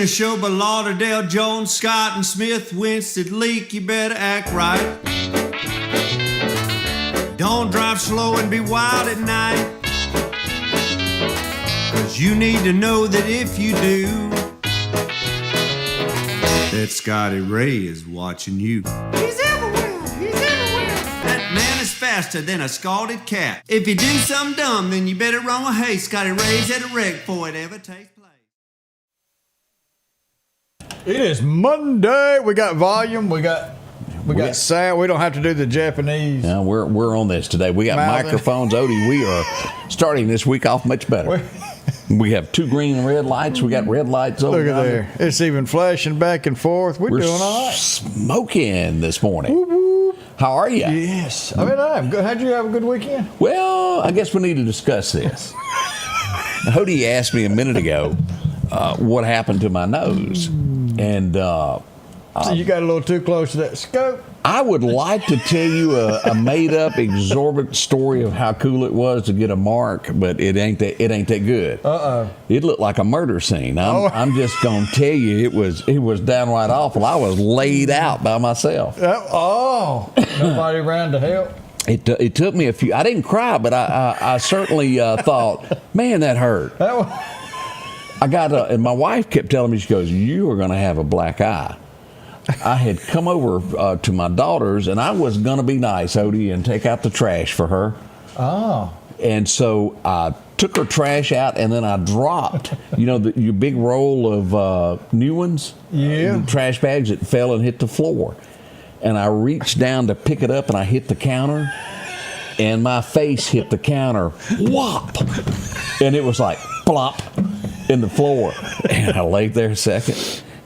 Neshoba, Lauderdale, Jones, Scott, and Smith, Winston, Leak, you better act right. Don't drive slow and be wild at night. 'Cause you need to know that if you do, that Scotty Ray is watching you. He's everywhere, he's everywhere. That man is faster than a scalded cat. If you do something dumb, then you better run with haste. Scotty Ray's at a wreck before it ever takes place. It is Monday. We got volume. We got sound. We don't have to do the Japanese. No, we're on this today. We got microphones. Odie, we are starting this week off much better. We have 2 green and red lights. We got red lights over there. Look at there. It's even flashing back and forth. We're doing all right. Smoking this morning. Whoop, whoop. How are you? Yes. I mean, I'm good. How'd you have a good weekend? Well, I guess we need to discuss this. Odie asked me a minute ago what happened to my nose. And so you got a little too close to that scope. I would like to tell you a made-up, exorbitant story of how cool it was to get a mark, but it ain't that good. It looked like a murder scene. I'm just gonna tell you, it was downright awful. I was laid out by myself. Nobody around to help. It took me a few. I didn't cry, but I certainly thought, man, that hurt. I got and my wife kept telling me, she goes, you are going to have a black eye. I had come over to my daughter's, and I was going to be nice, Odie, and take out the trash for her. Oh. And so I took her trash out, and then I dropped, your big roll of new ones. Yeah. The trash bags that fell and hit the floor. And I reached down to pick it up, and I hit the counter, and my face hit the counter. Whop! And it was like, plop. In the floor. And I laid there a second.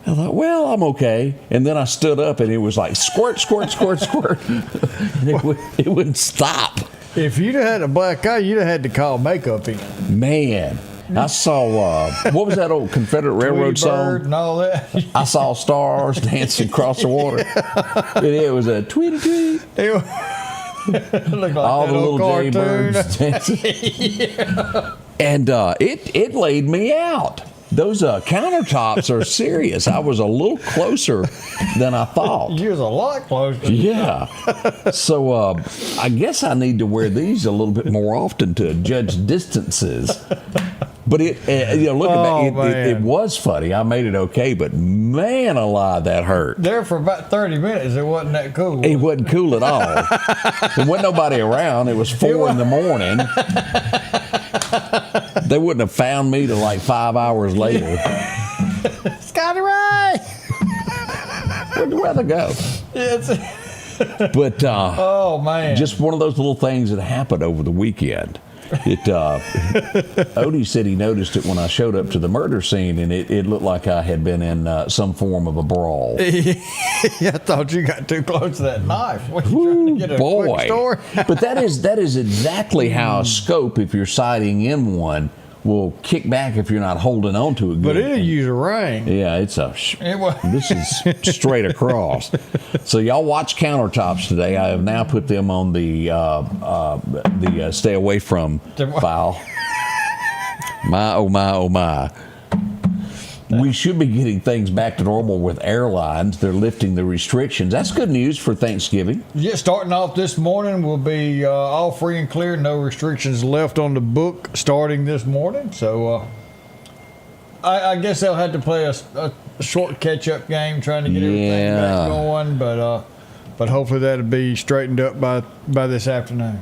I thought, well, I'm okay. And then I stood up and it was like squirt, squirt, squirt, squirt. And it wouldn't stop. If you'd have had a black eye, you'd have had to call makeup in. Man, I saw, what was that old Confederate Railroad song? Bird and all that. I saw stars dancing across the water. And it was a tweety tweet. It looked like all the little cartoon. jaybirds dancing. Yeah. And it laid me out. Those countertops are serious. I was a little closer than I thought. You was a lot closer. Yeah. So I guess I need to wear these a little bit more often to judge distances. But looking back, it was funny. I made it okay, but man alive, that hurt. There for about 30 minutes, it wasn't that cool. It wasn't cool at all. There wasn't nobody around. It was 4 in the morning. They wouldn't have found me till like 5 hours later. Scotty Ray! Where'd the weather go? But oh man, just one of those little things that happened over the weekend. Odie said he noticed it when I showed up to the murder scene, and it looked like I had been in some form of a brawl. Yeah, I thought you got too close to that knife. What, you trying to get a quick story? But that is exactly how a scope, if you're sighting in one, will kick back if you're not holding on to it good. But it'll use a ring. Yeah, this is straight across. So y'all watch countertops today. I have now put them on the stay away from file. My, oh my, oh my. We should be getting things back to normal with airlines. They're lifting the restrictions. That's good news for Thanksgiving. Yeah, starting off this morning, we'll be all free and clear. No restrictions left on the book starting this morning. So I guess they'll have to play a short catch-up game trying to get everything back going. But hopefully that'll be straightened up by this afternoon.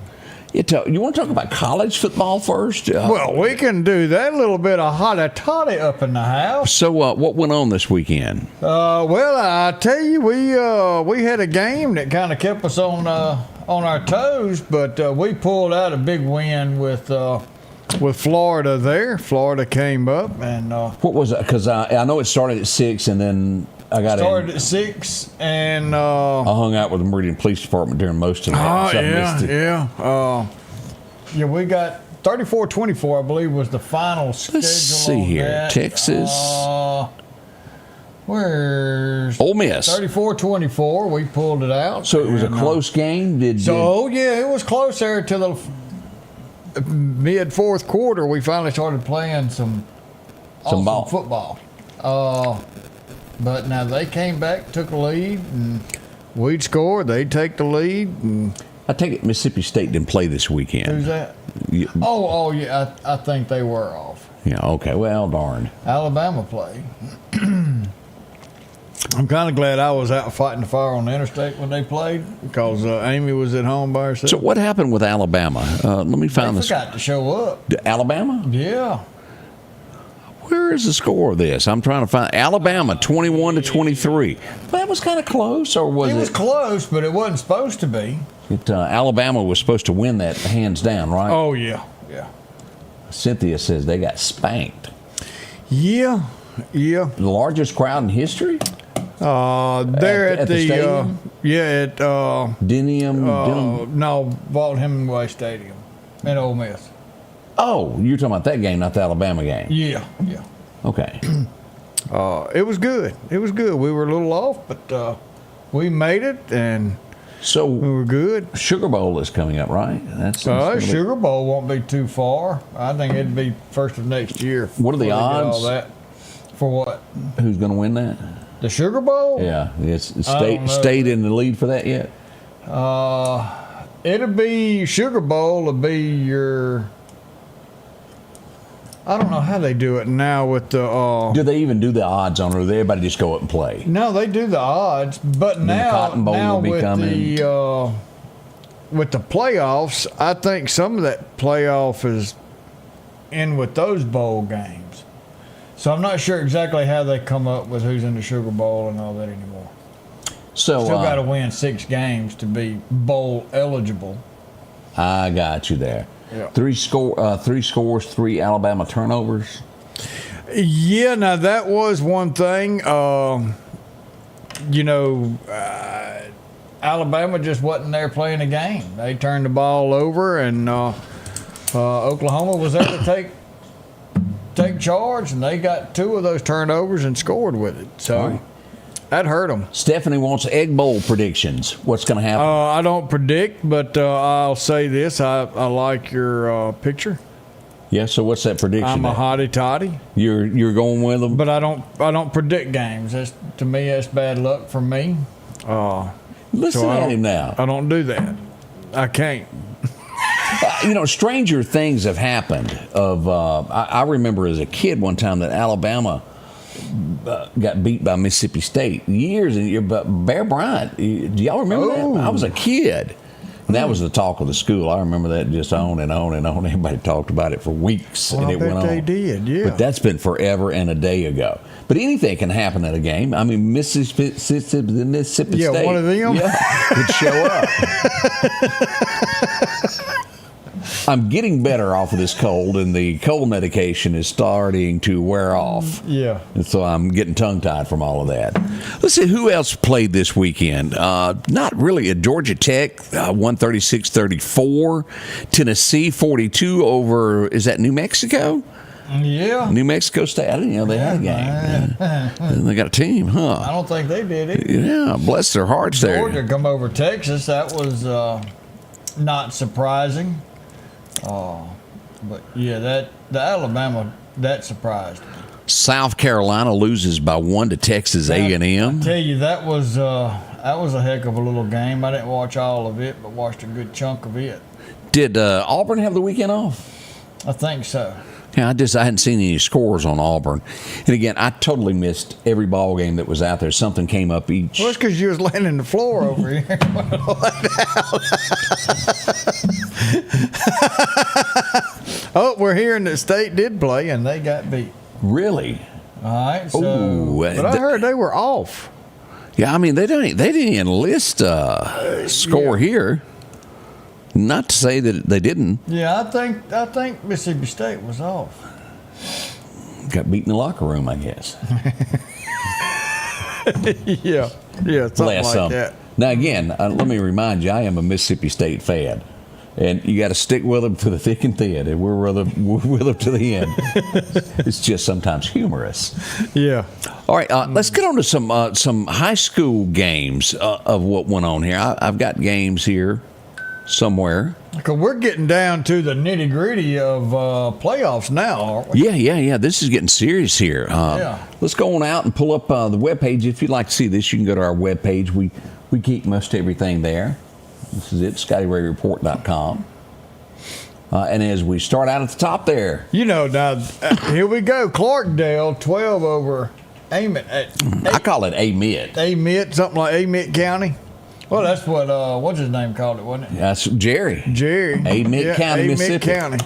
You want to talk about college football first? Well, we can do that. A little bit of hotty toddy up in the house. So what went on this weekend? Well, I tell you, we had a game that kind of kept us on our toes, but we pulled out a big win with Florida there. Florida came up and what was it? Because I know it started at 6 and then I started at 6 and I hung out with the Meridian Police Department during most of that. Yeah, we got 34-24, I believe, was the final schedule. Let's see here, Texas. Well, Where's Ole Miss. 34-24. We pulled it out. So it was a close game. Yeah, it was close there till the mid fourth quarter. We finally started playing some awesome football. But now they came back, took a lead, and we'd score. They'd take the lead. And I take it Mississippi State didn't play this weekend. who's that? Yeah. Yeah. I think they were off. Yeah. Okay. Well, darn. Alabama played. I'm kind of glad I was out fighting the fire on the interstate when they played because Amy was at home by herself. So what happened with Alabama? Let me find this. They forgot to show up. Alabama? Yeah. Where is the score of this? I'm trying to find Alabama 21-23. That was kind of close, or was it? It was close, but it wasn't supposed to be. Alabama was supposed to win that hands down, right? Oh yeah. Cynthia says they got spanked. Yeah. The largest crowd in history. They're at the stadium? at Dinium. no, Walt Hemingway Stadium in Ole Miss. Oh, you're talking about that game, not the Alabama game. Yeah. Okay. It was good. We were a little off, but we made it, and So we were good. Sugar Bowl is coming up, right? That's Sugar Bowl won't be too far. I think it'd be first of next year. What are the before they get odds? all that. For what? Who's going to win that? The Sugar Bowl? Yeah, it's I don't know. state in the lead for that yet. It'll be Sugar Bowl. Will be your. I don't know how they do it now with the. Do they even do the odds on it, or does everybody just go up and play? No, they do the odds, but the Cotton Bowl will be with coming. with the playoffs, I think some of that playoff is in with those bowl games. So I'm not sure exactly how they come up with who's in the Sugar Bowl and all that anymore. So Still got to win 6 games to be bowl eligible. I got you there. Yeah. 3 scores, 3 Alabama turnovers. Yeah, now that was one thing. Alabama just wasn't there playing a game. They turned the ball over, and Oklahoma was there to take charge, and they got 2 of those turnovers and scored with it. So that hurt them. Stephanie wants Egg Bowl predictions. What's going to happen? I don't predict, but I'll say this: I like your picture. Yeah. So what's that prediction? I'm a at? hottie toddy. You're going with them, But I don't predict games. To me, that's bad luck for me. Listen at him now. I don't do that. I can't. Stranger things have happened. I remember as a kid one time that Alabama got beat by Mississippi State years and years. But Bear Bryant, do y'all remember that? I was a kid. And that was the talk of the school. I remember that just on and on and on. Everybody talked about it for weeks, and it went on. They did, yeah. But that's been forever and a day ago. But anything can happen at a game. I mean, Mississippi State. Yeah, one of them. Yeah, could show up. I'm getting better off of this cold, and the cold medication is starting to wear off. Yeah. And so I'm getting tongue-tied from all of that. Let's see, who else played this weekend? Not really. At Georgia Tech, 136-34. Tennessee, 42 over, is that New Mexico? Yeah. New Mexico State. I didn't know they had a game. And they got a team, huh? I don't think they did either. Yeah, bless their hearts there. Georgia come over Texas. That was not surprising. But yeah, the Alabama, that surprised me. South Carolina loses by 1 to Texas A&M. I tell you, that was a heck of a little game. I didn't watch all of it, but watched a good chunk of it. Did Auburn have the weekend off? I think so. Yeah, I hadn't seen any scores on Auburn. And again, I totally missed every ball game that was out there. Something came up each. Well, it's because you was laying in the floor over here. Oh, we're hearing that State did play, and they got beat. Really? All right. So, Ooh, but I heard they were off. Yeah, I mean, they didn't enlist score here. Not to say that they didn't. Yeah, I think Mississippi State was off. Got beat in the locker room, I guess. Yeah, something like that. Now, again, let me remind you, I am a Mississippi State fan. And you got to stick with them to the thick and thin, and we're with them to the end. It's just sometimes humorous. Yeah. All right, let's get on to some high school games of what went on here. I've got games here somewhere. Because we're getting down to the nitty gritty of playoffs now, aren't we? Yeah. This is getting serious here. Let's go on out and pull up the webpage. If you'd like to see this, you can go to our webpage. We keep most everything there. This is it, ScottyRayReport.com. And as we start out at the top there. Now, here we go. Clarkdale, 12 over Amite. I call it Amite. Amite, something like Amite County. Well, that's what, what's his name called it, wasn't it? That's Jerry. Amite County, Mississippi. County.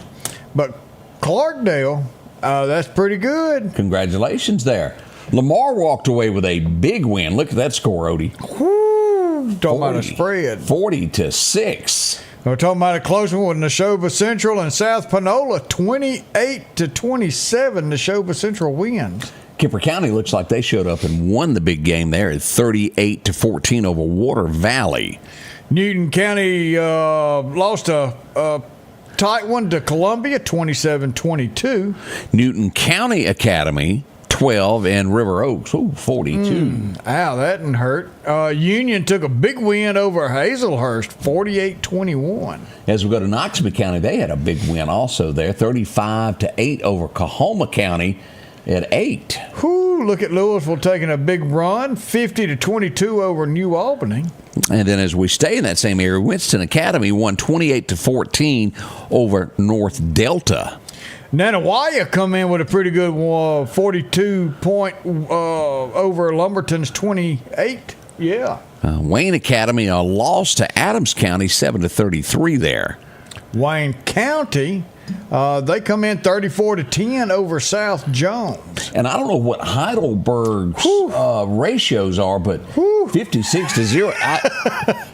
But Clarkdale, that's pretty good. Congratulations there. Lamar walked away with a big win. Look at that score, Odie. Talking about a spread. 40-6. We're talking about a close one with Neshoba Central and South Panola. 28-27, Neshoba Central wins. Kemper County looks like they showed up and won the big game there at 38-14 over Water Valley. Newton County lost a tight one to Columbia, 27-22. Newton County Academy 12 and River Oaks 42. Ow, that didn't hurt. Union took a big win over Hazelhurst, 48-21. As we go to Noxubee County, they had a big win also there, 35-8 over Coahoma County at 8. Look at Louisville taking a big run, 50-22 over New Albany. And then as we stay in that same area, Winston Academy won 28-14 over North Delta. Nanawaya come in with a pretty good 42-point over Lumberton's 28. Yeah. Wayne Academy lost to Adams County 7-33 there. Wayne County, they come in 34-10 over South Jones. And I don't know what Heidelberg's ratios are, but 56-0.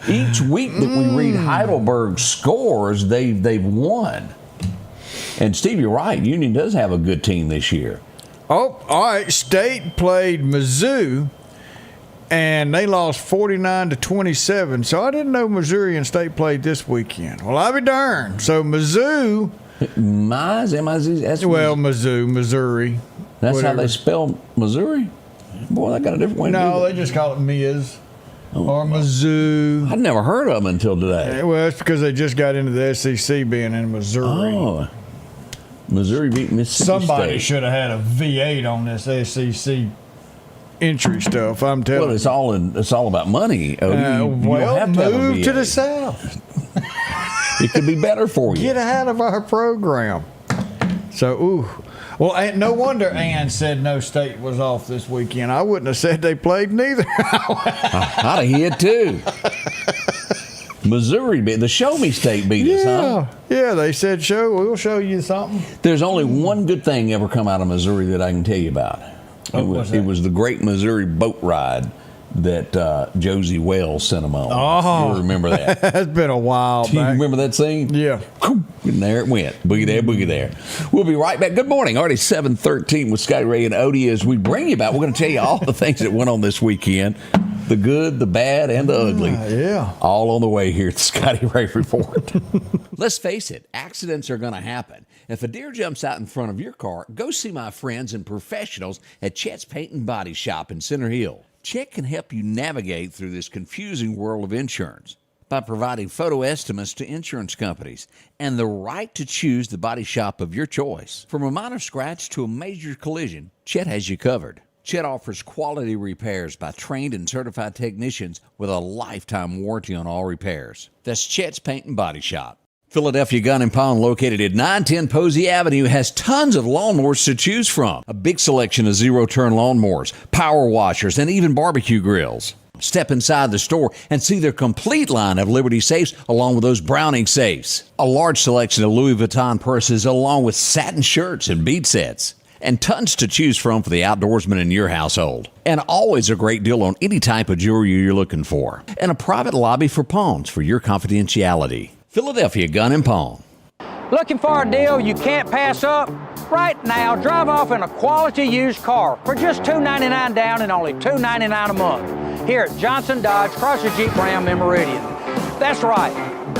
Each week that we read Heidelberg's scores, they've won. And Steve, you're right. Union does have a good team this year. Oh, all right. State played Mizzou, and they lost 49-27. So I didn't know Missouri and State played this weekend. Well, I'll be darned. So Mizzou. M-I-Z-Z. Well, Mizzou, Missouri. That's whatever. how they spell Missouri? Boy, they got a different way to do No, that. they just call it Miz. Or Mizzou. I'd never heard of them until today. Well, it's because they just got into the SEC being in Missouri. Oh. Missouri beat Mississippi Somebody State. should have had a V8 on this SEC entry stuff. I'm telling Well, it's all about money. You don't well, have to have a move to VA. the South. It could be better for you. Get out of our program. So, well, no wonder Ann said no State was off this weekend. I wouldn't have said they played neither. I'd have hit too. Missouri the Show Me State beat us, huh? Yeah, they said we'll show you something. There's only one good thing ever come out of Missouri that I can tell you about. It was the Great Missouri Boat Ride that Josie Wells sent them on. Oh. You remember that? It's been a while Do you back. remember that scene? Yeah. And there it went. Boogie there, boogie there. We'll be right back. Good morning. Already 7:13 with Scotty Ray and Odie as we bring you back. We're going to tell you all the things that went on this weekend. The good, the bad, and the ugly. Yeah. All on the way here at the Scotty Ray Report. Let's face it, accidents are going to happen. If a deer jumps out in front of your car, go see my friends and professionals at Chet's Paint and Body Shop in Center Hill. Chet can help you navigate through this confusing world of insurance by providing photo estimates to insurance companies and the right to choose the body shop of your choice. From a minor scratch to a major collision, Chet has you covered. Chet offers quality repairs by trained and certified technicians with a lifetime warranty on all repairs. That's Chet's Paint and Body Shop. Philadelphia Gun and Pawn, located at 910 Posey Avenue, has tons of lawnmowers to choose from. A big selection of zero-turn lawnmowers, power washers, and even barbecue grills. Step inside the store and see their complete line of Liberty safes along with those Browning safes. A large selection of Louis Vuitton purses along with satin shirts and bead sets. And tons to choose from for the outdoorsman in your household. And always a great deal on any type of jewelry you're looking for. And a private lobby for pawns for your confidentiality. Philadelphia Gun and Pawn. Looking for a deal you can't pass up? Right now, drive off in a quality used car for just $299 down and only $299 a month here at Johnson Dodge Chrysler Jeep Ram in Meridian. That's right.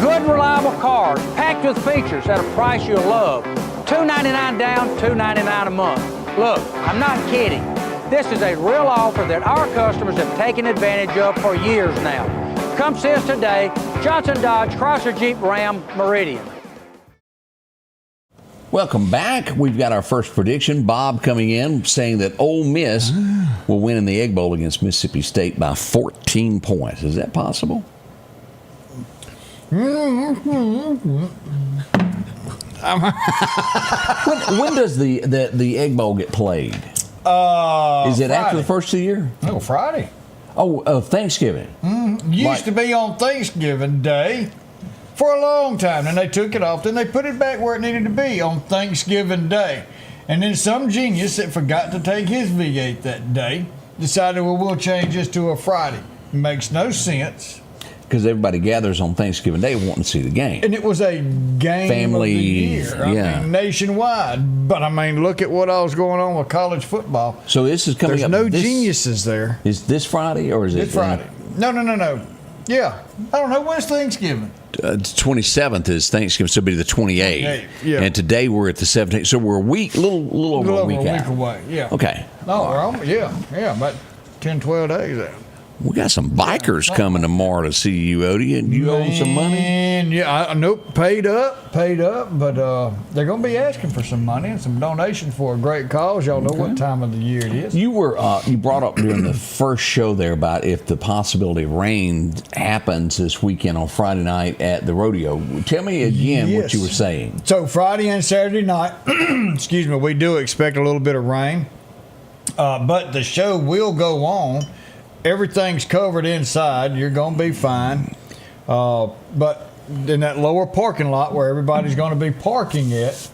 Good, reliable cars, packed with features at a price you'll love. $299 down, $299 a month. Look, I'm not kidding. This is a real offer that our customers have taken advantage of for years now. Come see us today, Johnson Dodge, Chrysler Jeep Ram, Meridian. Welcome back. We've got our first prediction. Bob coming in saying that Ole Miss will win in the Egg Bowl against Mississippi State by 14 points. Is that possible? When does the Egg Bowl get played? Is it Friday. after the first of the year? No, Friday. Oh, Thanksgiving. Used to be on Thanksgiving Day for a long time. Then they took it off. Then they put it back where it needed to be on Thanksgiving Day. And then some genius that forgot to take his V8 that day decided, well, we'll change this to a Friday. It makes no sense. Because everybody gathers on Thanksgiving Day wanting to see the game. And it was a game Family, of the year. I mean, nationwide. But, I mean, look at what all's going on with college football. So this is coming There's up. no geniuses there. Is this Friday or is it? It's Friday. No. Yeah. I don't know. When's Thanksgiving? 27th is Thanksgiving, so it'll be the 28th. Yeah. And today we're at the 17th. So we're a week, little over a week out. Away. Yeah. Okay. No, about 10, 12 days out. We got some bikers coming tomorrow to see you, Odie. And you owe them some money? Yeah, nope, paid up, but they're going to be asking for some money and some donation for a great cause. Y'all know what time of the year it is. You were you brought up during the first show there about if the possibility of rain happens this weekend on Friday night at the rodeo. Tell me again what you were saying. So Friday and Saturday night, excuse me, we do expect a little bit of rain, but the show will go on. Everything's covered inside. You're going to be fine. But in that lower parking lot where everybody's going to be parking it,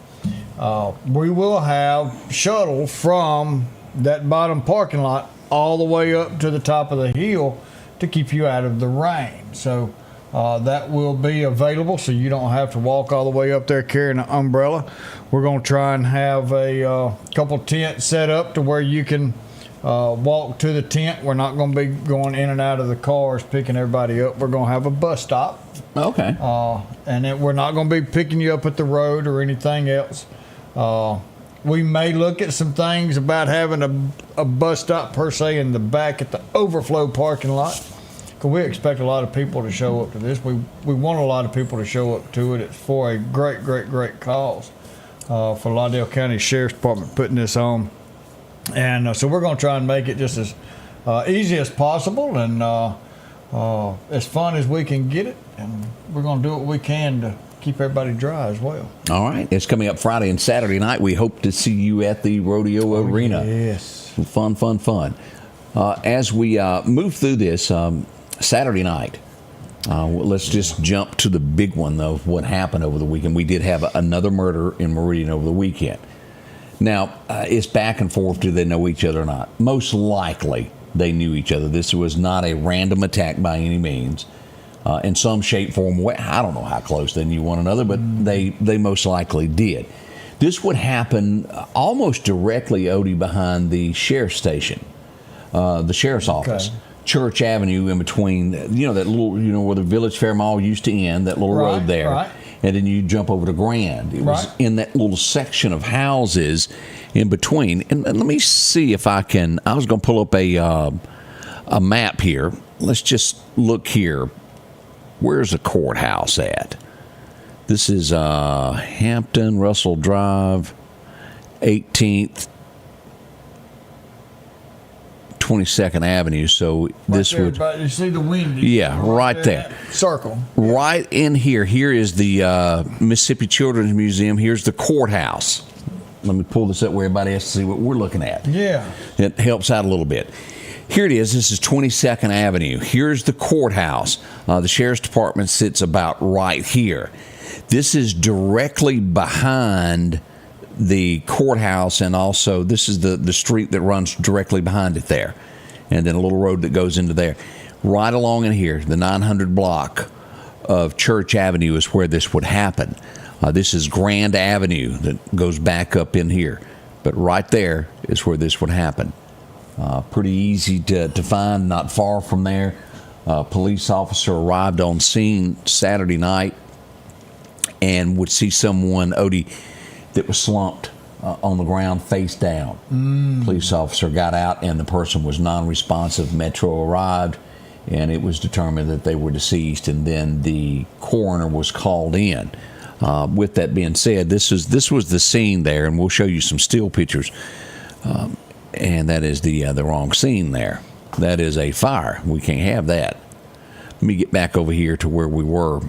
we will have shuttle from that bottom parking lot all the way up to the top of the hill to keep you out of the rain. So that will be available so you don't have to walk all the way up there carrying an umbrella. We're going to try and have a couple tents set up to where you can walk to the tent. We're not going to be going in and out of the cars picking everybody up. We're going to have a bus stop. Okay. And then we're not going to be picking you up at the road or anything else. We may look at some things about having a bus stop per se in the back at the overflow parking lot, because we expect a lot of people to show up to this. We want a lot of people to show up to it. It's for a great, great, great cause for Lauderdale County Sheriff's Department putting this on. And so we're going to try and make it just as easy as possible and as fun as we can get it. And we're going to do what we can to keep everybody dry as well. All right. It's coming up Friday and Saturday night. We hope to see you at the rodeo arena. Yes. Fun. As we move through this Saturday night, let's just jump to the big one, though, of what happened over the weekend. We did have another murder in Meridian over the weekend. Now, it's back and forth. Do they know each other or not? Most likely they knew each other. This was not a random attack by any means. In some shape, form, way. I don't know how close they knew one another, but they most likely did. This would happen almost directly, Odie, behind the sheriff's station, the sheriff's office. Church Avenue in between, that little, where the Village Fair Mall used to end, that little road there. Right. And then you jump over to Grand. It was in that little section of houses in between. And let me see if I can. I was going to pull up a map here. Let's just look here. Where's the courthouse at? This is Hampton, Russell Drive, 18th, 22nd Avenue. So this would. You see the window? Yeah, right there. Circle. Right in here. Here is the Mississippi Children's Museum. Here's the courthouse. Let me pull this up where everybody has to see what we're looking at. Yeah. It helps out a little bit. Here it is. This is 22nd Avenue. Here's the courthouse. The Sheriff's Department sits about right here. This is directly behind the courthouse, and also this is the street that runs directly behind it there, and then a little road that goes into there. Right along in here, the 900 block of Church Avenue is where this would happen. This is Grand Avenue that goes back up in here, but right there is where this would happen. Pretty easy to find, not far from there. A police officer arrived on scene Saturday night and would see someone, Odie, that was slumped on the ground face down. Police officer got out and the person was non-responsive. Metro arrived and it was determined that they were deceased, and then the coroner was called in. With that being said, this was the scene there, and we'll show you some still pictures. And that is the wrong scene there. That is a fire. We can't have that. Let me get back over here to where we were.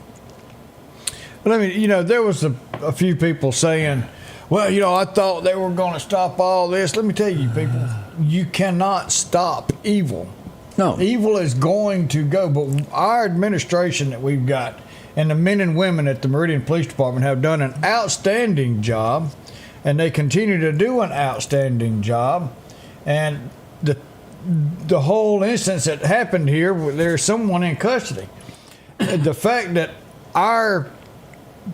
But I mean, there was a few people saying, well, I thought they were going to stop all this. Let me tell you, people, you cannot stop evil. No. Evil is going to go. But our administration that we've got and the men and women at the Meridian Police Department have done an outstanding job, and they continue to do an outstanding job. And the whole instance that happened here, there's someone in custody. The fact that our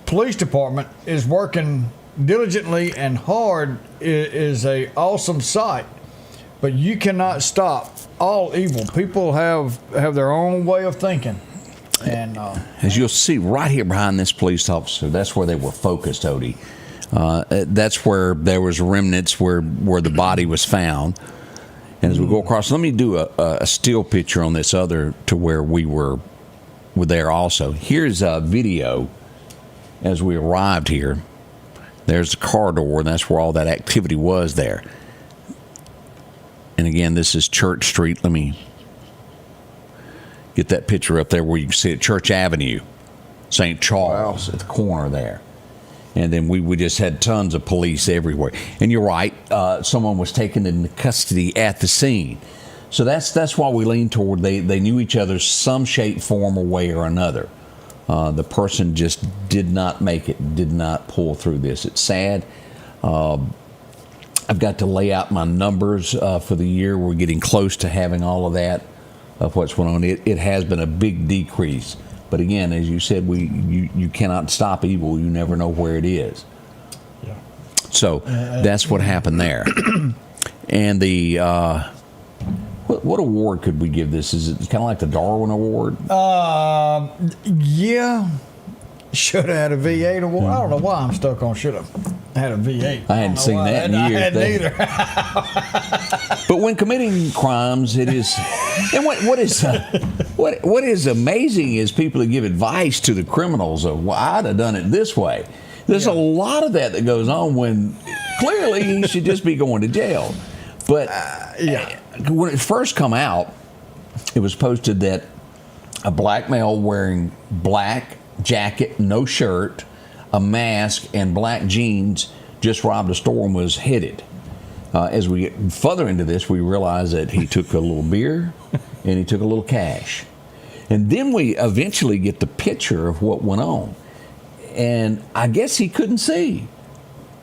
police department is working diligently and hard is a awesome sight. But you cannot stop all evil. People have their own way of thinking. And as you'll see right here behind this police officer, that's where they were focused, Odie. That's where there was remnants where the body was found. And as we go across, let me do a still picture on this other to where we were there also. Here's a video as we arrived here. There's the car door, and that's where all that activity was there. And again, this is Church Street. Let me get that picture up there where you can see it. Church Avenue, St. Charles, at the corner there. And then we just had tons of police everywhere. And you're right, someone was taken into custody at the scene. So that's why we lean toward they knew each other some shape, form, or way or another. The person just did not make it, did not pull through this. It's sad. I've got to lay out my numbers for the year. We're getting close to having all of that, of what's going on. It has been a big decrease. But again, as you said, you cannot stop evil. You never know where it is. Yeah. So that's what happened there. And the what award could we give this? Is it kind of like the Darwin Award? Yeah. Should have had a V8 award. I don't know why I'm stuck on should have had a V8. I hadn't seen that in years. I hadn't either. But when committing crimes, it is. And what is amazing is people that give advice to the criminals of, well, I'd have done it this way. There's a lot of that goes on when clearly he should just be going to jail. But when it first come out, it was posted that a black male wearing black jacket, no shirt, a mask, and black jeans just robbed a store and was headed. As we get further into this, we realize that he took a little beer and he took a little cash. And then we eventually get the picture of what went on. And I guess he couldn't see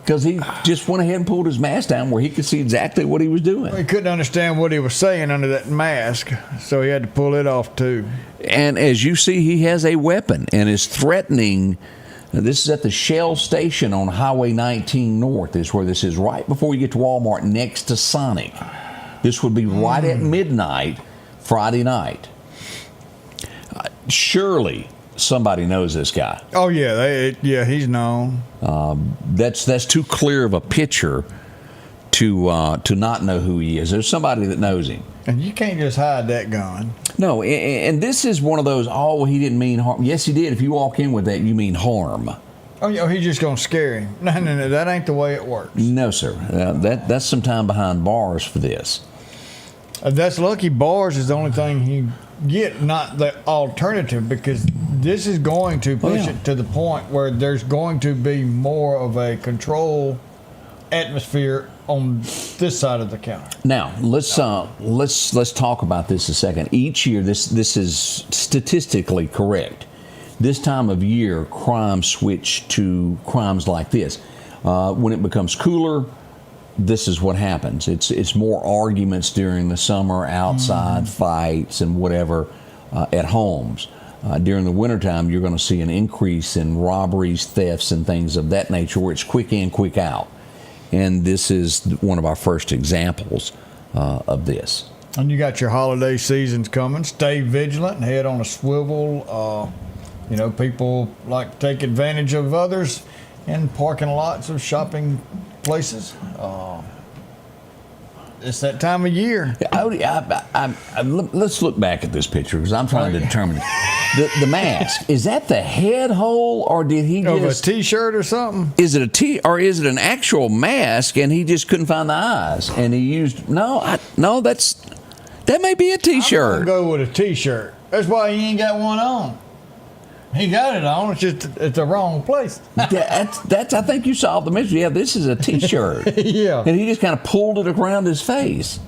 because he just went ahead and pulled his mask down where he could see exactly what he was doing. He couldn't understand what he was saying under that mask, so he had to pull it off too. And as you see, he has a weapon and is threatening. This is at the Shell station on Highway 19 North, is where this is, right before you get to Walmart, next to Sonic. This would be right at midnight, Friday night. Surely somebody knows this guy. Oh yeah, he's known. That's too clear of a picture to not know who he is. There's somebody that knows him. And you can't just hide that gun. No, and this is one of those, he didn't mean harm. Yes, he did. If you walk in with that, you mean harm. Oh, yeah, he's just going to scare him. No, that ain't the way it works. No, sir. That's some time behind bars for this. That's lucky bars is the only thing he get, not the alternative, because this is going to push it to the point where there's going to be more of a control atmosphere on this side of the counter. Now let's talk about this a second. Each year, this is statistically correct. This time of year, crime switch to crimes like this. When it becomes cooler, this is what happens. It's more arguments during the summer, outside fights and whatever at homes. During the wintertime, you're going to see an increase in robberies, thefts, and things of that nature where it's quick in, quick out. And this is one of our first examples of this. And you got your holiday seasons coming. Stay vigilant and head on a swivel. People like to take advantage of others in parking lots of shopping places. It's that time of year. Let's look back at this picture because I'm trying to determine the mask. Is that the head hole, or did he just a T-shirt or something? Is it or is it an actual mask and he just couldn't find the eyes and he used that may be a T-shirt. I'm gonna go with a T-shirt. That's why he ain't got one on. He got it on. It's just it's the wrong place. That's. I think you solved the mystery. Yeah, this is a T-shirt. Yeah. And he just kind of pulled it around his face.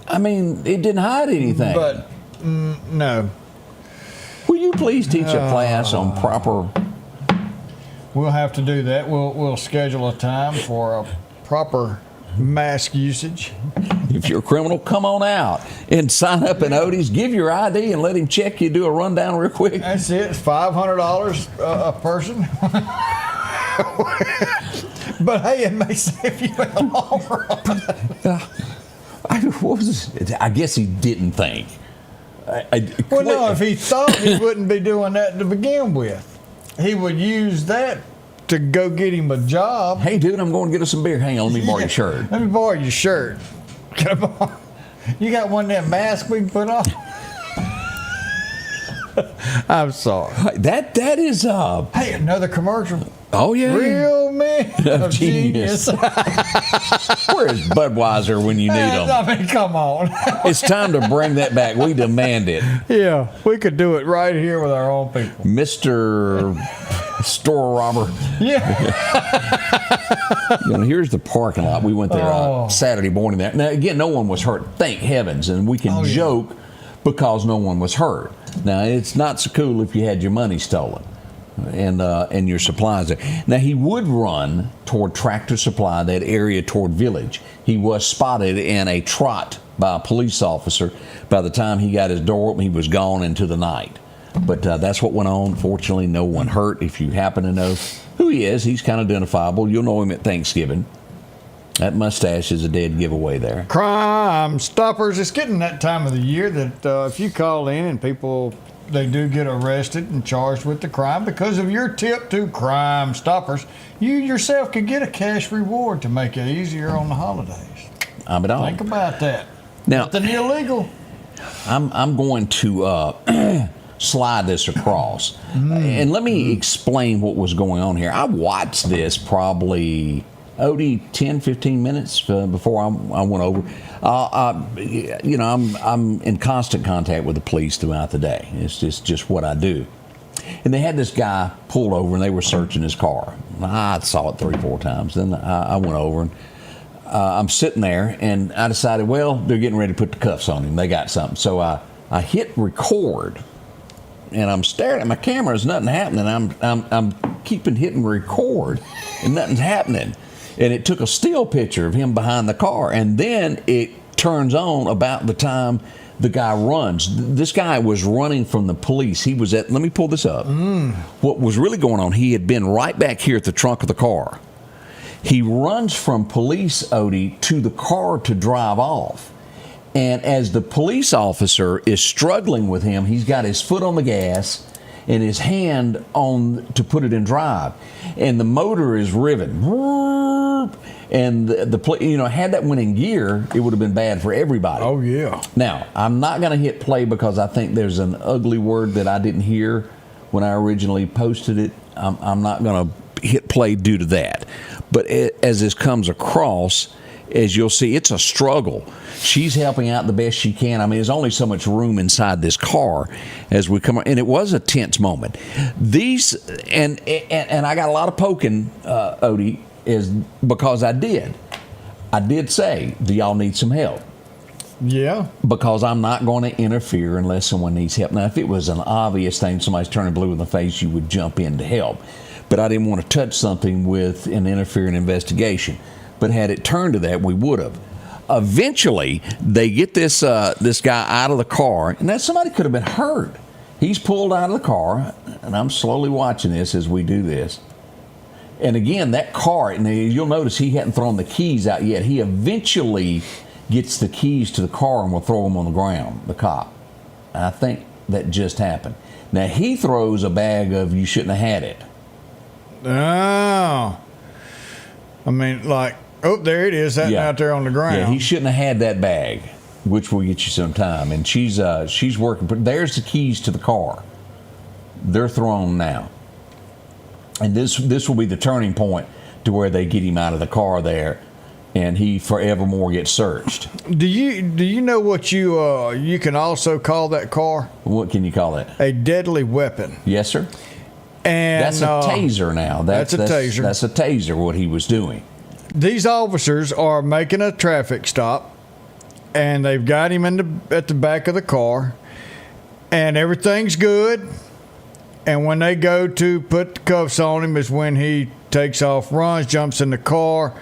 I mean, it didn't hide anything. But no. Will you please teach a class on proper? We'll have to do that. We'll schedule a time for a proper mask usage. If you're a criminal, come on out and sign up in Odie's. Give your ID and let him check you. Do a rundown real quick. That's it. It's $500 a person. But hey, it may save you in the long run. I guess he didn't think. Well, no, if he thought, he wouldn't be doing that to begin with. He would use that to go get him a job. Hey, dude, I'm going to get us some beer. Hang on, let me borrow your shirt. Let me borrow your shirt. You got one of them masks we can put on? I'm sorry. That is Hey, another commercial. Oh yeah. Real men of genius. Where's Budweiser when you need them? I mean, come on. It's time to bring that back. We demand it. Yeah, we could do it right here with our own people. Mr. Store robber. Yeah. Here's the parking lot. We went there Saturday morning. There. Now, again, no one was hurt. Thank heavens. And we can joke because no one was hurt. Now, it's not so cool if you had your money stolen and your supplies there. Now, he would run toward Tractor Supply, that area toward Village. He was spotted in a trot by a police officer. By the time he got his door open, he was gone into the night. But that's what went on. Fortunately, no one hurt. If you happen to know who he is, he's kind of identifiable. You'll know him at Thanksgiving. That mustache is a dead giveaway there. Crime Stoppers. It's getting that time of the year that if you call in and people, they do get arrested and charged with the crime because of your tip to Crime Stoppers, you yourself could get a cash reward to make it easier on the holidays. Think about that. Now, nothing illegal. I'm going to slide this across. And let me explain what was going on here. I watched this probably, Odie, 10, 15 minutes before I went over. I'm in constant contact with the police throughout the day. It's just what I do. And they had this guy pulled over and they were searching his car. I saw it 3-4 times. Then I went over and I'm sitting there and I decided, well, they're getting ready to put the cuffs on him. They got something. So I hit record. And I'm staring at my camera. There's nothing happening. I'm keeping hitting record, and nothing's happening. And it took a still picture of him behind the car, and then it turns on about the time the guy runs. This guy was running from the police. He was at. Let me pull this up. What was really going on? He had been right back here at the trunk of the car. He runs from police, Odie, to the car to drive off. And as the police officer is struggling with him, he's got his foot on the gas and his hand on to put it in drive. And the motor is revving. And had that went in gear, it would have been bad for everybody. Oh, yeah. Now, I'm not going to hit play because I think there's an ugly word that I didn't hear when I originally posted it. I'm not going to hit play due to that. But as this comes across, as you'll see, it's a struggle. She's helping out the best she can. I mean, there's only so much room inside this car as we come, and it was a tense moment. These, and I got a lot of poking, Odie, is because I did say, do y'all need some help? Yeah. Because I'm not going to interfere unless someone needs help. Now, if it was an obvious thing, somebody's turning blue in the face, you would jump in to help. But I didn't want to touch something with an interfering investigation. But had it turned to that, we would have. Eventually, they get this guy out of the car, and that somebody could have been hurt. He's pulled out of the car, and I'm slowly watching this as we do this. And again, that car, and you'll notice he hadn't thrown the keys out yet. He eventually gets the keys to the car and will throw them on the ground, the cop. I think that just happened. Now, he throws a bag of "you shouldn't have had it." Oh. I mean, like, oh, there it is, sitting out there on the ground. Yeah, he shouldn't have had that bag, which will get you some time. And she's working. There's the keys to the car. They're thrown now. And this will be the turning point to where they get him out of the car there, and he forevermore gets searched. Do you know what you can also call that car? What can you call it? A deadly weapon. Yes, sir. And that's a taser now. That's a taser. That's a taser, what he was doing. These officers are making a traffic stop, and they've got him at the back of the car, and everything's good. And when they go to put the cuffs on him is when he takes off, runs, jumps in the car.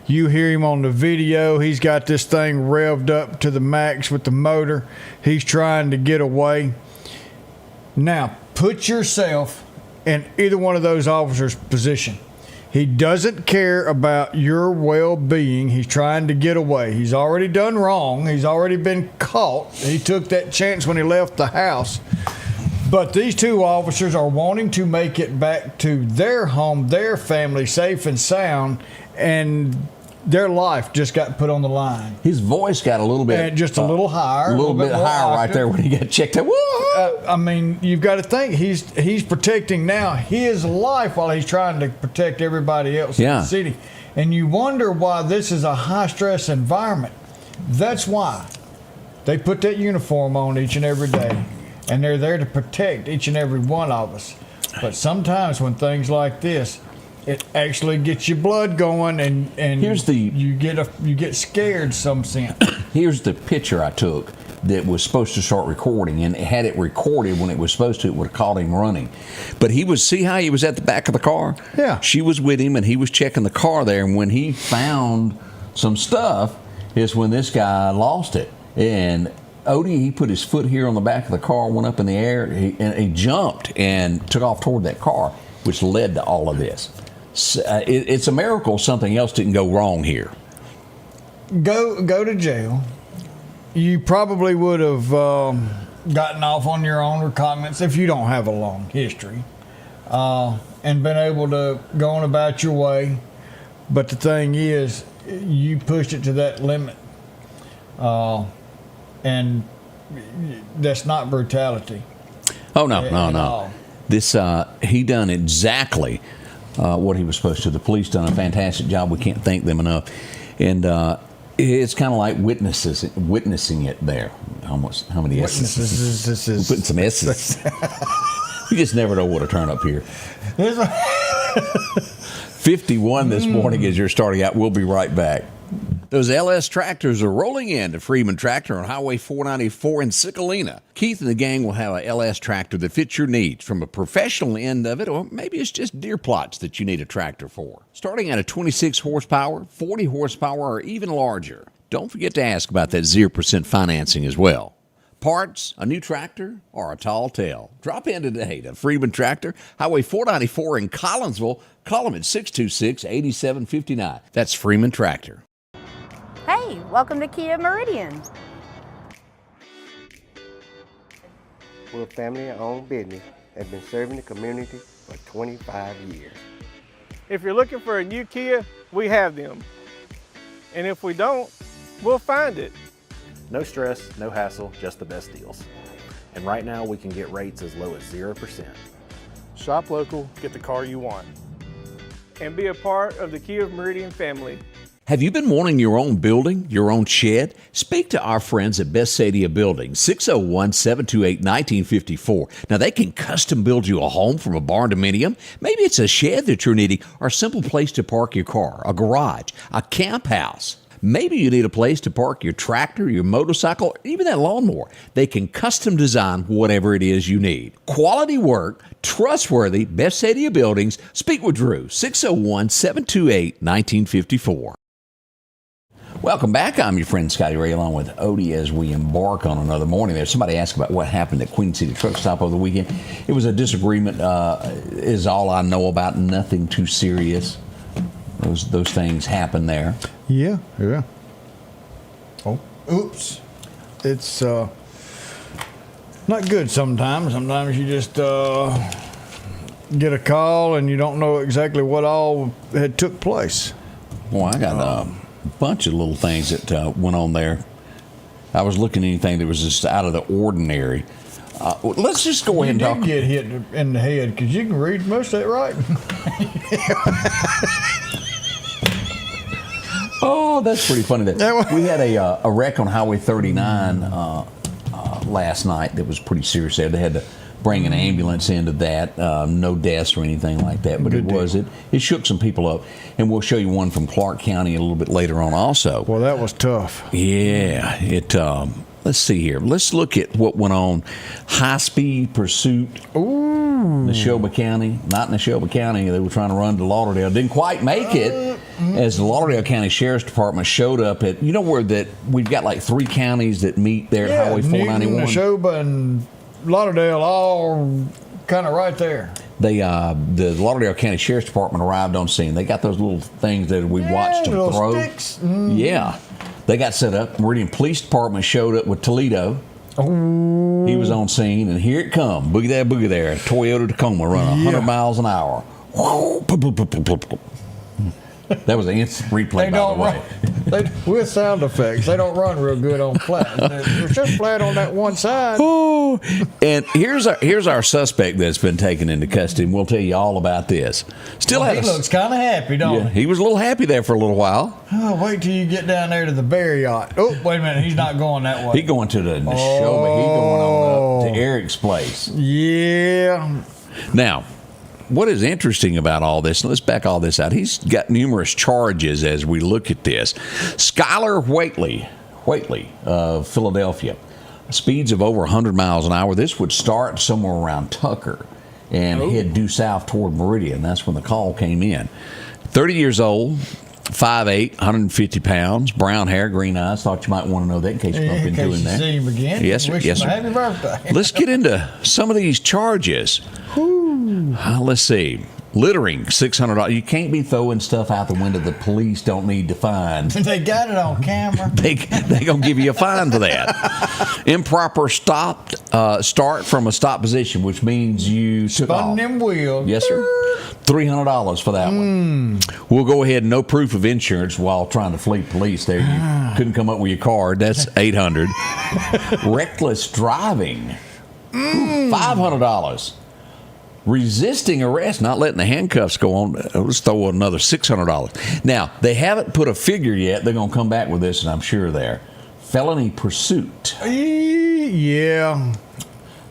You hear him on the video. He's got this thing revved up to the max with the motor. He's trying to get away. Now, put yourself in either one of those officers' position. He doesn't care about your well-being. He's trying to get away. He's already done wrong. He's already been caught. He took that chance when he left the house. But these two officers are wanting to make it back to their home, their family, safe and sound, and their life just got put on the line. His voice got a little bit... And just a little higher. A little bit higher right there when he got checked out. I mean, you've got to think, he's protecting now his life while he's trying to protect everybody else in the city. And you wonder why this is a high-stress environment. That's why they put that uniform on each and every day. And they're there to protect each and every one of us. But sometimes when things like this, it actually gets your blood going, and you get scared some sense. Here's the picture I took that was supposed to start recording, and had it recorded when it was supposed to, it would have caught him running. But see how he was at the back of the car? Yeah. She was with him, and he was checking the car there, and when he found some stuff is when this guy lost it. And Odie, he put his foot here on the back of the car, went up in the air, and he jumped and took off toward that car, which led to all of this. It's a miracle something else didn't go wrong here. Go to jail. You probably would have gotten off on your own recognizance if you don't have a long history, and been able to go on about your way. But the thing is, you pushed it to that limit. And that's not brutality. Oh, no. This, he done exactly what he was supposed to. The police done a fantastic job. We can't thank them enough. And it's kind of like witnessing it there. Almost, how many S's? We're putting some S's. You just never know what to turn up here. 51 this morning as you're starting out. We'll be right back. Those LS tractors are rolling in to Freeman Tractor on Highway 494 in Cicalina. Keith and the gang will have a LS tractor that fits your needs, from a professional end of it, or maybe it's just deer plots that you need a tractor for. Starting at a 26 horsepower, 40 horsepower, or even larger. Don't forget to ask about that 0% financing as well. Parts, a new tractor, or a tall tale. Drop in today to Freeman Tractor, Highway 494 in Collinsville. Call them at 626-8759. That's Freeman Tractor. Hey, welcome to Kia Meridian. We're a family-owned business that's been serving the community for 25 years. If you're looking for a new Kia, we have them. And if we don't, we'll find it. No stress, no hassle, just the best deals. And right now we can get rates as low as 0%. Shop local, get the car you want. And be a part of the Kia Meridian family. Have you been wanting your own building, your own shed? Speak to our friends at Best Sadia Building, 601-728-1954. Now, they can custom build you a home from a barn dominium. Maybe it's a shed that you're needing, or a simple place to park your car, a garage, a camp house. Maybe you need a place to park your tractor, your motorcycle, or even that lawnmower. They can custom design whatever it is you need. Quality work, trustworthy, Best Sadia Buildings. Speak with Drew, 601-728-1954. Welcome back. I'm your friend Scotty Ray, along with Odie, as we embark on another morning. There's somebody asked about what happened at Queen City Truck Stop over the weekend. It was a disagreement, is all I know about. Nothing too serious. Those things happen there. Yeah. Oh, oops. It's not good sometimes. Sometimes you just get a call and you don't know exactly what all had took place. Well, I got a bunch of little things that went on there. I was looking at anything that was just out of the ordinary. Let's just go ahead and talk. You did get hit in the head because you can read most of that writing. Oh, that's pretty funny. We had a wreck on Highway 39 last night that was pretty serious there. They had to bring an ambulance into that. No deaths or anything like that, but it shook some people up. And we'll show you one from Clark County a little bit later on also. Well, that was tough. Yeah, let's see here. Let's look at what went on. High-speed pursuit. Ooh. Neshoba County. Not Neshoba County. They were trying to run to Lauderdale. Didn't quite make it as the Lauderdale County Sheriff's Department showed up at, you know where that we've got like 3 counties that meet there at Highway 491. Neshoba and Lauderdale all kind of right there. The Lauderdale County Sheriff's Department arrived on scene. They got those little things that we watched them throw. Sticks. Yeah. They got set up. Meridian Police Department showed up with Toledo. Oh. He was on scene, and here it come. Boogie there. Toyota Tacoma running 100 miles an hour. That was an instant replay, by the way. With sound effects. They don't run real good on flat. It's just flat on that one side. Oh, and here's our suspect that's been taken into custody, and we'll tell you all about this. He looks kind of happy, don't he? He was a little happy there for a little while. Oh, wait till you get down there to the Bear Yacht. Oh, wait a minute. He's not going that way. He's going to the Neshoba. He's going on up to Eric's place. Yeah. Now, what is interesting about all this, and let's back all this out, he's got numerous charges as we look at this. Skyler Whatley of Philadelphia, speeds of over 100 miles an hour. This would start somewhere around Tucker and head due south toward Meridian. That's when the call came in. 30 years old, 5'8", 150 pounds, brown hair, green eyes. Thought you might want to know that in case you bump into him there. See him again. Yes, sir. Wish him a happy birthday. Let's get into some of these charges. Let's see. Littering, $600. You can't be throwing stuff out the window the police don't need to find. They got it on camera. They gonna give you a fine for that. Improper start from a stop position, which means you took off. Spun them wheels. Yes, sir. $300 for that one. We'll go ahead and no proof of insurance while trying to flee police. There, you couldn't come up with your card. That's $800. Reckless driving, $500. Resisting arrest, not letting the handcuffs go on. Let's throw another $600. Now, they haven't put a figure yet. They're going to come back with this, and I'm sure there. Felony pursuit. Yeah.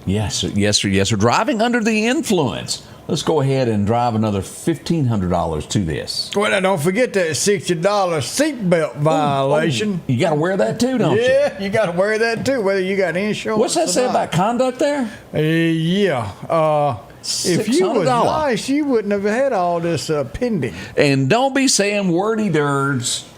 Yes, sir. Driving under the influence. Let's go ahead and drive another $1,500 to this. Well, now don't forget that $60 seatbelt violation. You got to wear that too, don't you? Yeah, you got to wear that too, whether you got insurance. What's that say about conduct there? Yeah. If you was nice, you wouldn't have had all this pending. And don't be saying wordy dirds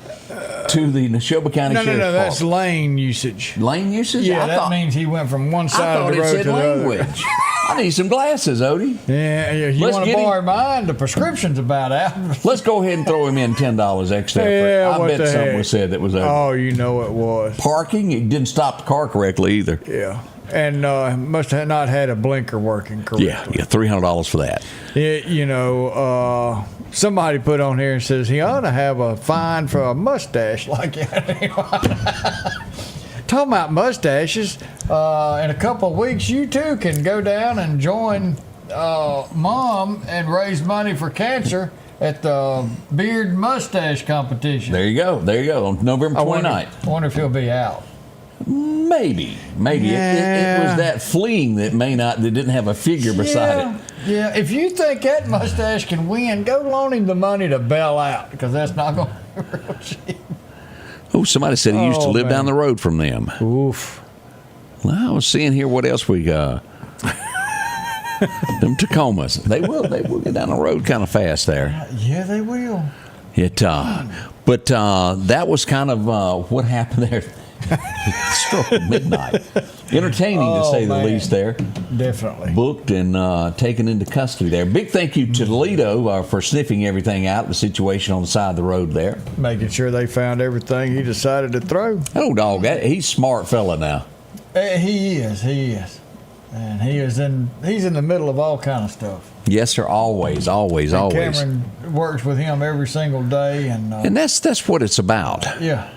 to the Neshoba County Sheriff's Department. No, that's lane usage. Lane usage? Yeah, that means he went from one side of the road to the language. I need some glasses, Odie. Yeah, you want to borrow mine? The prescription's about out. Let's go ahead and throw him in $10 extra. Yeah, I bet something was said that was over. Oh, you know it was. Parking? It didn't stop the car correctly either. Yeah. And must have not had a blinker working correctly. Yeah, $300 for that. Somebody put on here and says he ought to have a fine for a mustache like that. Talking about mustaches, in a couple of weeks, you too can go down and join Mom and raise money for cancer at the beard mustache competition. There you go. On November 29th. I wonder if he'll be out. Maybe. It was that fleeing that didn't have a figure beside it. Yeah, if you think that mustache can win, go loan him the money to bail out, because that's not going to be real cheap. Oh, somebody said he used to live down the road from them. Oof. Well, I was seeing here what else we got. Them Tacomas. They will get down the road kind of fast there. Yeah, they will. But that was kind of what happened there. Stroke of midnight. Entertaining, to say the least there. Definitely. Booked and taken into custody there. Big thank you to Toledo for sniffing everything out, the situation on the side of the road there. Making sure they found everything he decided to throw. Oh, dog, he's a smart fella now. He is. And he's in the middle of all kind of stuff. Yes, sir. Always. Cameron works with him every single day, and that's what it's about. Yeah.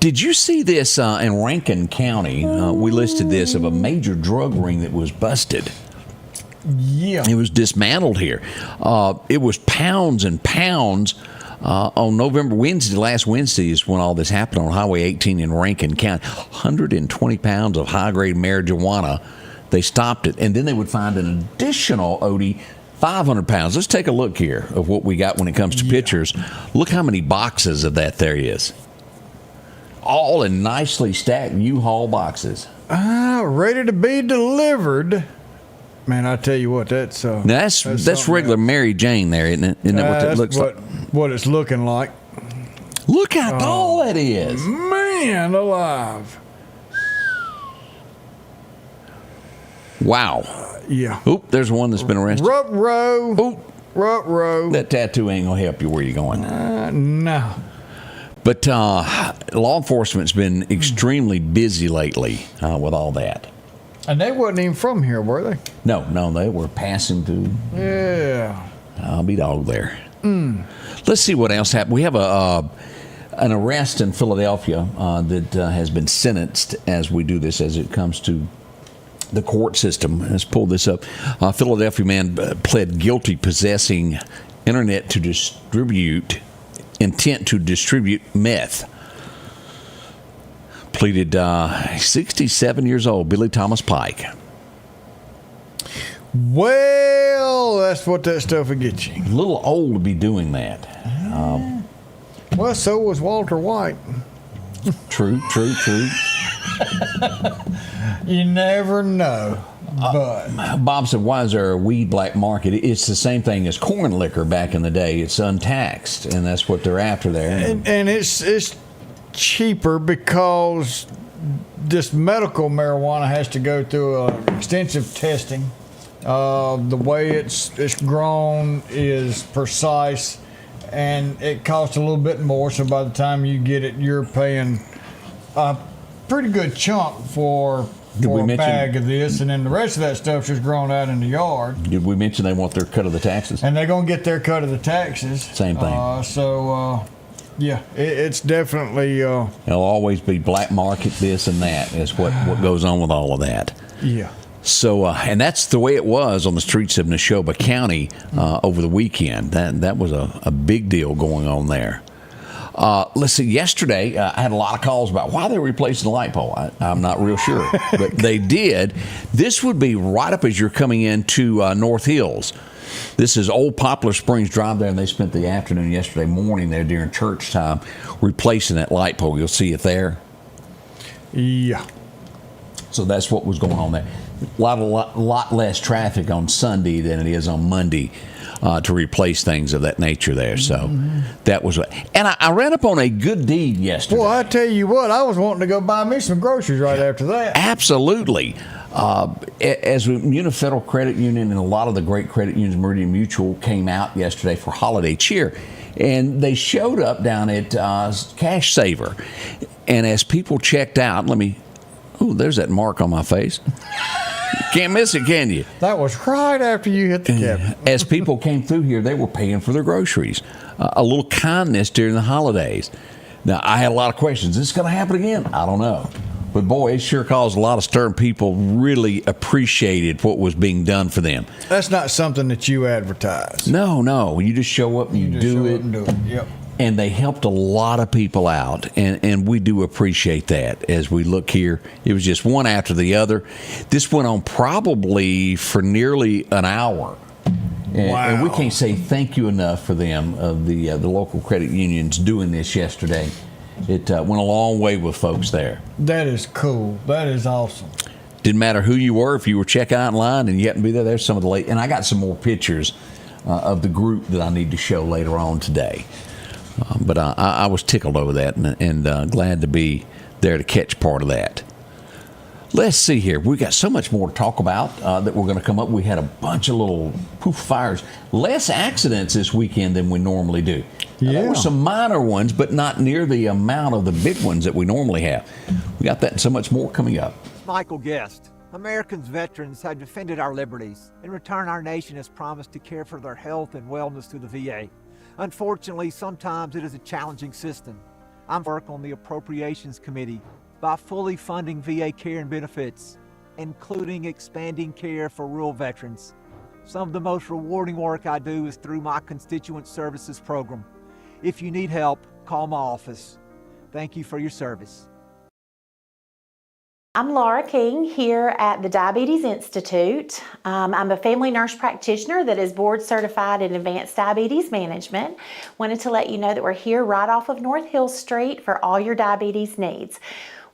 Did you see this in Rankin County? We listed this of a major drug ring that was busted. Yeah. It was dismantled here. It was pounds and pounds. On last Wednesday is when all this happened on Highway 18 in Rankin County. 120 pounds of high-grade marijuana. They stopped it, and then they would find an additional, Odie, 500 pounds. Let's take a look here of what we got when it comes to pictures. Look how many boxes of that there is. All in nicely stacked U-Haul boxes. Ready to be delivered. Man, I tell you what, that's regular Mary Jane there, isn't it? Isn't that what that looks like? What it's looking like. Look how tall that is. Man alive. Wow. Yeah. Oop, there's one that's been arrested. Ruh-roh. Oop. Ruh-roh. That tattoo ain't going to help you where you're going. No. But law enforcement's been extremely busy lately with all that. And they wasn't even from here, were they? No, they were passing through. Yeah. I'll be dog there. Let's see what else happened. We have an arrest in Philadelphia that has been sentenced as we do this, as it comes to the court system. Let's pull this up. Philadelphia man pled guilty possessing intent to distribute meth. Pleaded 67 years old, Billy Thomas Pike. Well, that's what that stuff will get you. A little old to be doing that. Well, so was Walter White. True. You never know. But Bob said, why is there a weed black market? It's the same thing as corn liquor back in the day. It's untaxed, and that's what they're after there. And it's cheaper because this medical marijuana has to go through extensive testing. The way it's grown is precise, and it costs a little bit more. So by the time you get it, you're paying a pretty good chunk for a bag of this, and then the rest of that stuff's just grown out in the yard. Did we mention they want their cut of the taxes? And they're going to get their cut of the taxes. Same thing. Yeah, it's definitely... There'll always be black market this and that is what goes on with all of that. Yeah. So, and that's the way it was on the streets of Neshoba County over the weekend. That was a big deal going on there. Let's see, yesterday I had a lot of calls about why they were replacing the light pole. I'm not real sure, but they did. This would be right up as you're coming into North Hills. This is Old Poplar Springs Drive there, and they spent the afternoon yesterday morning there during church time replacing that light pole. You'll see it there. Yeah. So that's what was going on there. A lot less traffic on Sunday than it is on Monday to replace things of that nature there. So that was what. And I ran up on a good deed yesterday. Well, I tell you what, I was wanting to go buy me some groceries right after that. Absolutely. As Muni Federal Credit Union and a lot of the great credit unions, Meridian Mutual, came out yesterday for holiday cheer. And they showed up down at Cash Saver. And as people checked out, there's that mark on my face. Can't miss it, can you? That was right after you hit the cabinet. As people came through here, they were paying for their groceries. A little kindness during the holidays. Now, I had a lot of questions. Is this going to happen again? I don't know. But, boy, it sure caused a lot of stir. People really appreciated what was being done for them. That's not something that you advertise. No. You just show up and you do it. Yep. And they helped a lot of people out, and we do appreciate that. As we look here, it was just one after the other. This went on probably for nearly an hour. And we can't say thank you enough for them, the local credit unions, doing this yesterday. It went a long way with folks there. That is cool. That is awesome. Didn't matter who you were. If you were checking out in line and you happened to be there, there's some of the late. And I got some more pictures of the group that I need to show later on today. But I was tickled over that and glad to be there to catch part of that. Let's see here. We got so much more to talk about that we're going to come up. We had a bunch of little poof fires. Less accidents this weekend than we normally do. Now, there were some minor ones, but not near the amount of the big ones that we normally have. We got that and so much more coming up. Michael Guest. Americans veterans have defended our liberties. In return, our nation has promised to care for their health and wellness through the VA. Unfortunately, sometimes it is a challenging system. I'm working on the Appropriations Committee by fully funding VA care and benefits, including expanding care for rural veterans. Some of the most rewarding work I do is through my Constituent Services program. If you need help, call my office. Thank you for your service. I'm Laura King here at the Diabetes Institute. I'm a family nurse practitioner that is board certified in advanced diabetes management. Wanted to let you know that we're here right off of North Hill Street for all your diabetes needs.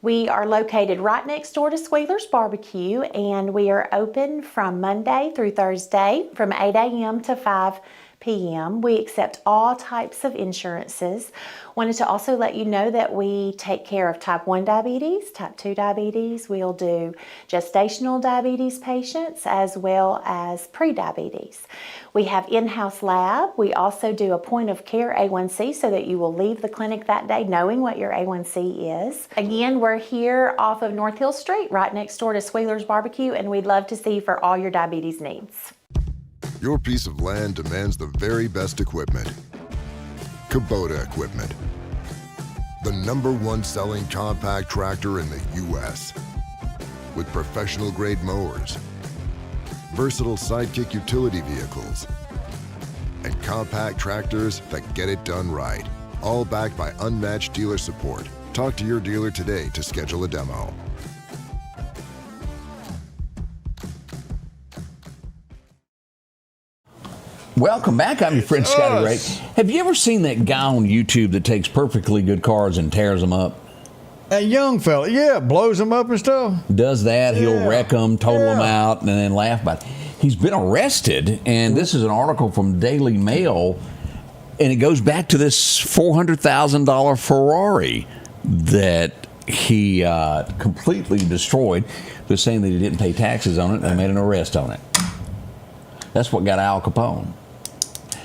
We are located right next door to Squealer's Barbecue, and we are open from Monday through Thursday from 8 a.m. to 5 p.m. We accept all types of insurances. Wanted to also let you know that we take care of type 1 diabetes, type 2 diabetes. We'll do gestational diabetes patients as well as pre-diabetes. We have in-house lab. We also do a point of care A1C so that you will leave the clinic that day knowing what your A1C is. Again, we're here off of North Hill Street, right next door to Squealer's Barbecue, and we'd love to see you for all your diabetes needs. Your piece of land demands the very best equipment. Kubota equipment. The #1 selling compact tractor in the U.S. With professional grade mowers, versatile sidekick utility vehicles, and compact tractors that get it done right. All backed by unmatched dealer support. Talk to your dealer today to schedule a demo. Welcome back. I'm your friend Scotty Ray. Have you ever seen that guy on YouTube that takes perfectly good cars and tears them up? A young fella, yeah, blows them up and stuff. Does that. He'll wreck them, total them out, and then laugh about it. He's been arrested, and this is an article from Daily Mail, and it goes back to this $400,000 Ferrari that he completely destroyed. They're saying that he didn't pay taxes on it, and they made an arrest on it. That's what got Al Capone.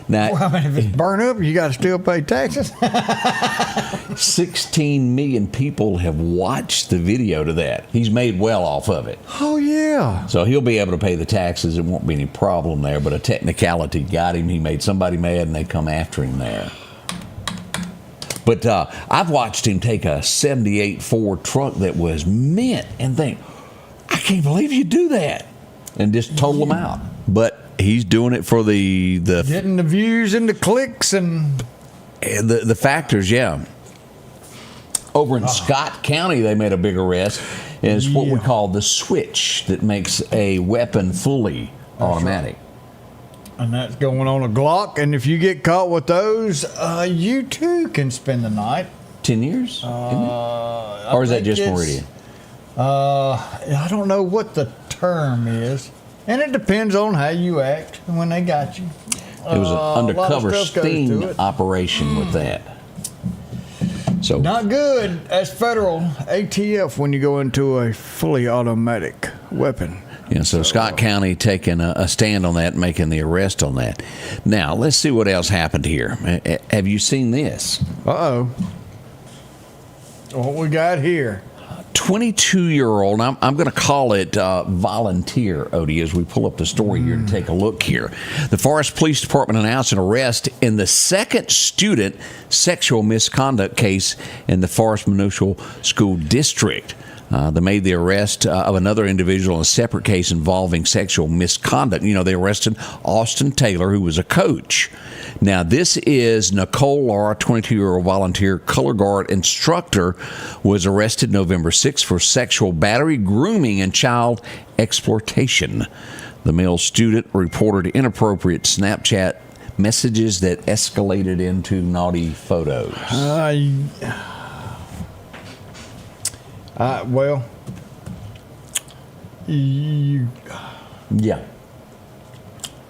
Now, well, I mean, if it's burned up, you got to still pay taxes. 16 million people have watched the video to that. He's made well off of it. Oh, yeah. So he'll be able to pay the taxes. It won't be any problem there, but a technicality got him. He made somebody mad, and they come after him there. But I've watched him take a 78 Ford truck that was mint and think, I can't believe you do that, and just total them out. But he's doing it for the getting the views and the clicks and the factors, yeah. Over in Scott County, they made a big arrest. And it's what we call the switch that makes a weapon fully automatic. Right. And that's going on a Glock. And if you get caught with those, you too can spend the night. 10 years? Or is that just Meridian? I don't know what the term is. And it depends on how you act when they got you. It was an undercover sting operation with that. So not good. That's federal ATF when you go into a fully automatic weapon. Yeah, so Scott County taking a stand on that, making the arrest on that. Now, let's see what else happened here. Have you seen this? Uh-oh. What we got here? 22-year-old, I'm going to call it volunteer, Odie, as we pull up the story here and take a look here. The Forest Police Department announced an arrest in the second student sexual misconduct case in the Forest Municipal School District. They made the arrest of another individual in a separate case involving sexual misconduct. You know, they arrested Austin Taylor, who was a coach. Now, this is Nicole Laura, 22-year-old volunteer color guard instructor, was arrested November 6th for sexual battery, grooming, and child exploitation. The male student reported inappropriate Snapchat messages that escalated into naughty photos. Well, yeah.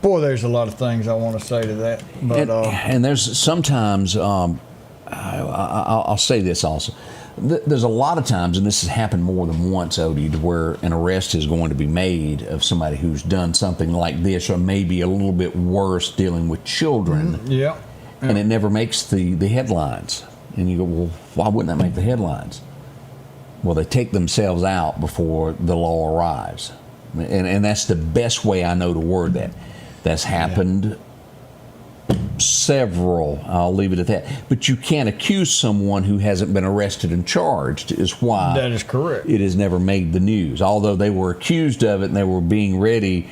Boy, there's a lot of things I want to say to that. But and there's sometimes, I'll say this also. there's a lot of times, and this has happened more than once, Odie, to where an arrest is going to be made of somebody who's done something like this, or maybe a little bit worse dealing with children. Yeah. And it never makes the headlines. And you go, well, why wouldn't that make the headlines? Well, they take themselves out before the law arrives. And that's the best way I know to word that. That's happened several, I'll leave it at that. But you can't accuse someone who hasn't been arrested and charged, is why that is correct. It has never made the news. Although they were accused of it and they were being ready.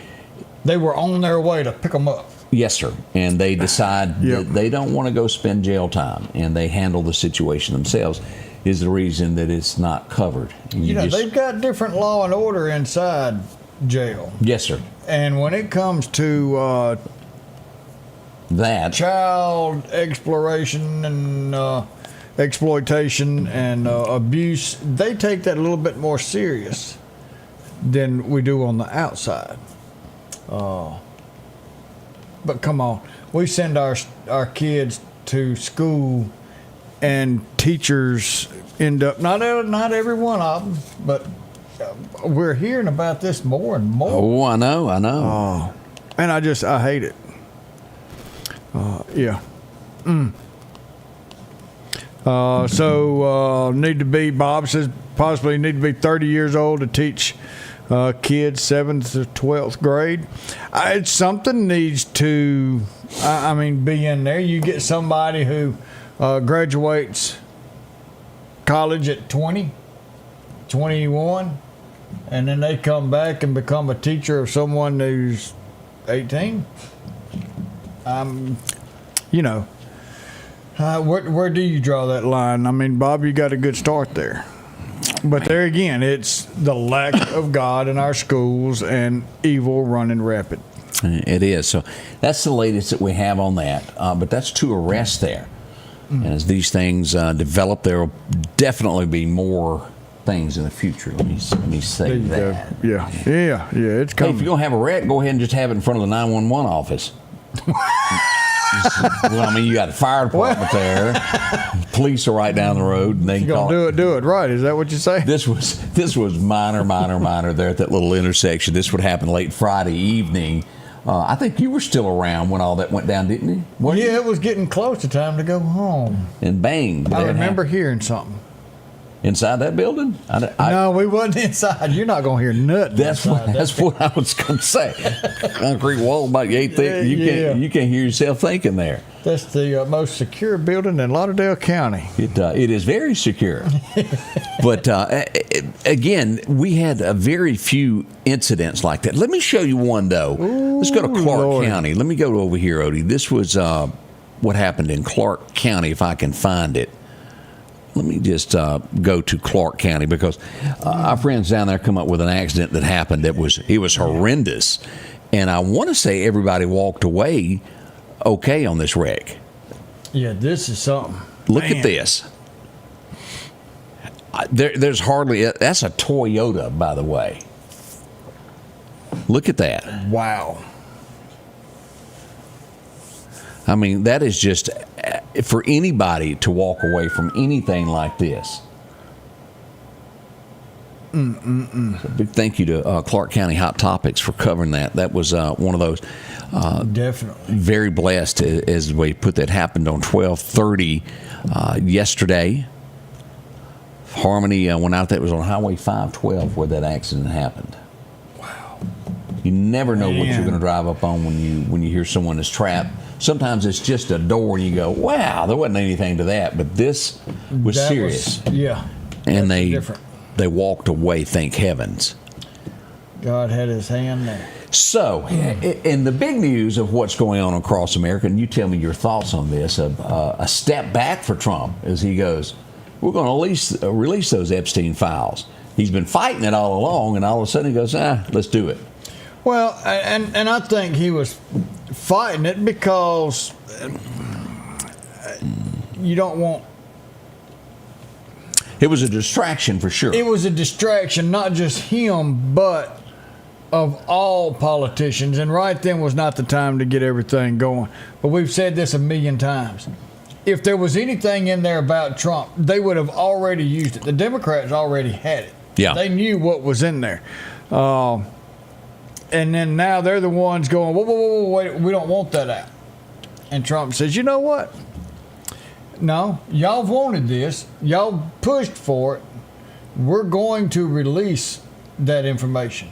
They were on their way to pick them up. Yes, sir. And they decide that they don't want to go spend jail time, and they handle the situation themselves, is the reason that it's not covered. You know, they've got different law and order inside jail. Yes, sir. And when it comes to that child exploration and exploitation and abuse, they take that a little bit more serious than we do on the outside. But come on, we send our kids to school, and teachers end up not every one of them, but we're hearing about this more and more. Oh, I know. And I hate it. Yeah. So Bob says possibly need to be 30 years old to teach kids 7th to 12th grade. It's something needs to, be in there. You get somebody who graduates college at 20, 21, and then they come back and become a teacher of someone who's 18. Where do you draw that line? I mean, Bob, you got a good start there. But there again, it's the lack of God in our schools and evil running rapid. It is. So that's the latest that we have on that. But that's 2 arrests there. And as these things develop, there will definitely be more things in the future. Let me say that. Yeah, it's coming. Hey, if you're going to have a wreck, go ahead and just have it in front of the 911 office. Well, you got the fire department there. Police are right down the road, and they do it right. Is that what you say? This was minor there at that little intersection. This would happen late Friday evening. I think you were still around when all that went down, didn't you? Yeah, it was getting close to time to go home. And bang! I remember hearing something. Inside that building? No, we wasn't inside. You're not going to hear nothing. That's what I was going to say. Concrete wall about 8 thick. You can't hear yourself thinking there. That's the most secure building in Lauderdale County. It is very secure. But again, we had a very few incidents like that. Let me show you one, though. Let's go to Clark County. Let me go over here, Odie. This was what happened in Clark County, if I can find it. Let me just go to Clark County, because our friends down there come up with an accident that happened it was horrendous. And I want to say everybody walked away okay on this wreck. Yeah, this is something. Look at this. There's hardly, that's a Toyota, by the way. Look at that. Wow. That is just, for anybody to walk away from anything like this. So a big thank you to Clark County Hot Topics for covering that. That was one of those. Definitely. Very blessed, as we put that, happened on 12:30 yesterday. Harmony went out there. It was on Highway 512 where that accident happened. Wow. You never know what you're going to drive up on when you hear someone is trapped. Sometimes it's just a door and you go, wow, there wasn't anything to that. But this was serious. And they walked away, thank heavens. God had his hand there. So, in the big news of what's going on across America, and you tell me your thoughts on this, a step back for Trump as he goes, we're going to release those Epstein files. He's been fighting it all along, and all of a sudden he goes, let's do it. Well, and I think he was fighting it because you don't want... It was a distraction for sure. It was a distraction, not just him, but of all politicians. And right then was not the time to get everything going. But we've said this a million times. if there was anything in there about Trump, they would have already used it. The Democrats already had it. Yeah. They knew what was in there. And then now they're the ones going, whoa, wait, we don't want that out. And Trump says, you know what? No, y'all wanted this. Y'all pushed for it. We're going to release that information.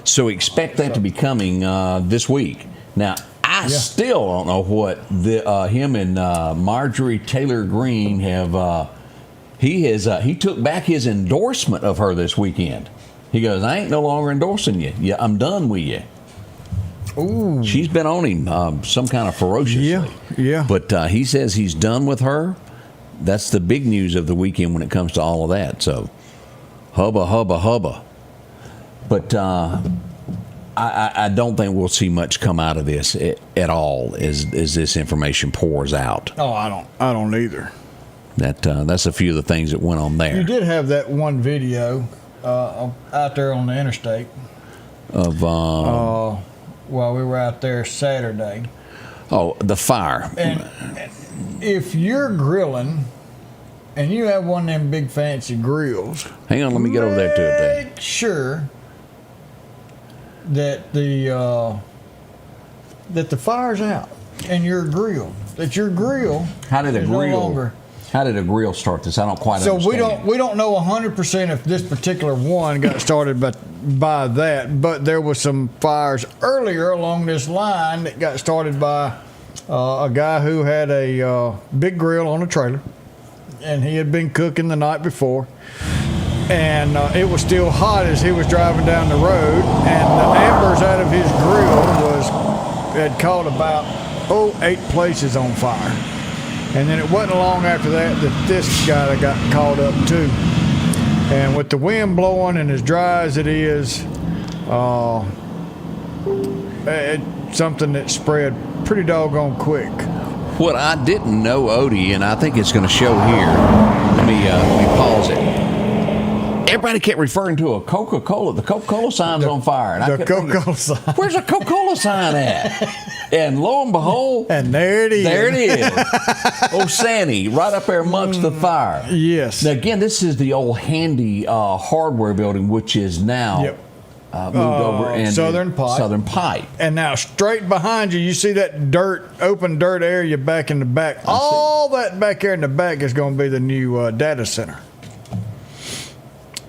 So expect that to be coming this week. Now, I still don't know what him and Marjorie Taylor Greene have. He took back his endorsement of her this weekend. He goes, I ain't no longer endorsing you. Yeah, I'm done with you. Ooh. She's been on him some kind of ferociously. Yeah. But he says he's done with her. That's the big news of the weekend when it comes to all of that. So, hubba. But I don't think we'll see much come out of this at all as this information pours out. Oh, I don't either. That's a few of the things that went on there. You did have that one video out there on the interstate of while we were out there Saturday. Oh, the fire. And if you're grilling and you have one of them big fancy grills, hang on, let me get over there to it then. Make sure that the fire's out and your grill. That your grill. How did a grill start this? I don't quite understand. So we don't know 100% if this particular one got started by that, but there was some fires earlier along this line that got started by a guy who had a big grill on a trailer, and he had been cooking the night before, and it was still hot as he was driving down the road, and the embers out of his grill had caught about 8 places on fire. And then it wasn't long after that this guy got caught up too. And with the wind blowing and as dry as it is, it's something that spread pretty doggone quick. What I didn't know, Odie, and I think it's going to show here. Let me pause it. Everybody kept referring to a Coca-Cola. The Coca-Cola sign's on fire. And the Coca-Cola sign. Where's the Coca-Cola sign at? And lo and behold, and there it is. There it is. Old Sandy, right up there amongst the fire. Yes. Now again, this is the old Handy hardware building, which is now moved over in Southern Pipe. And now straight behind you, you see that open dirt area back in the back. All that back there in the back is going to be the new data center.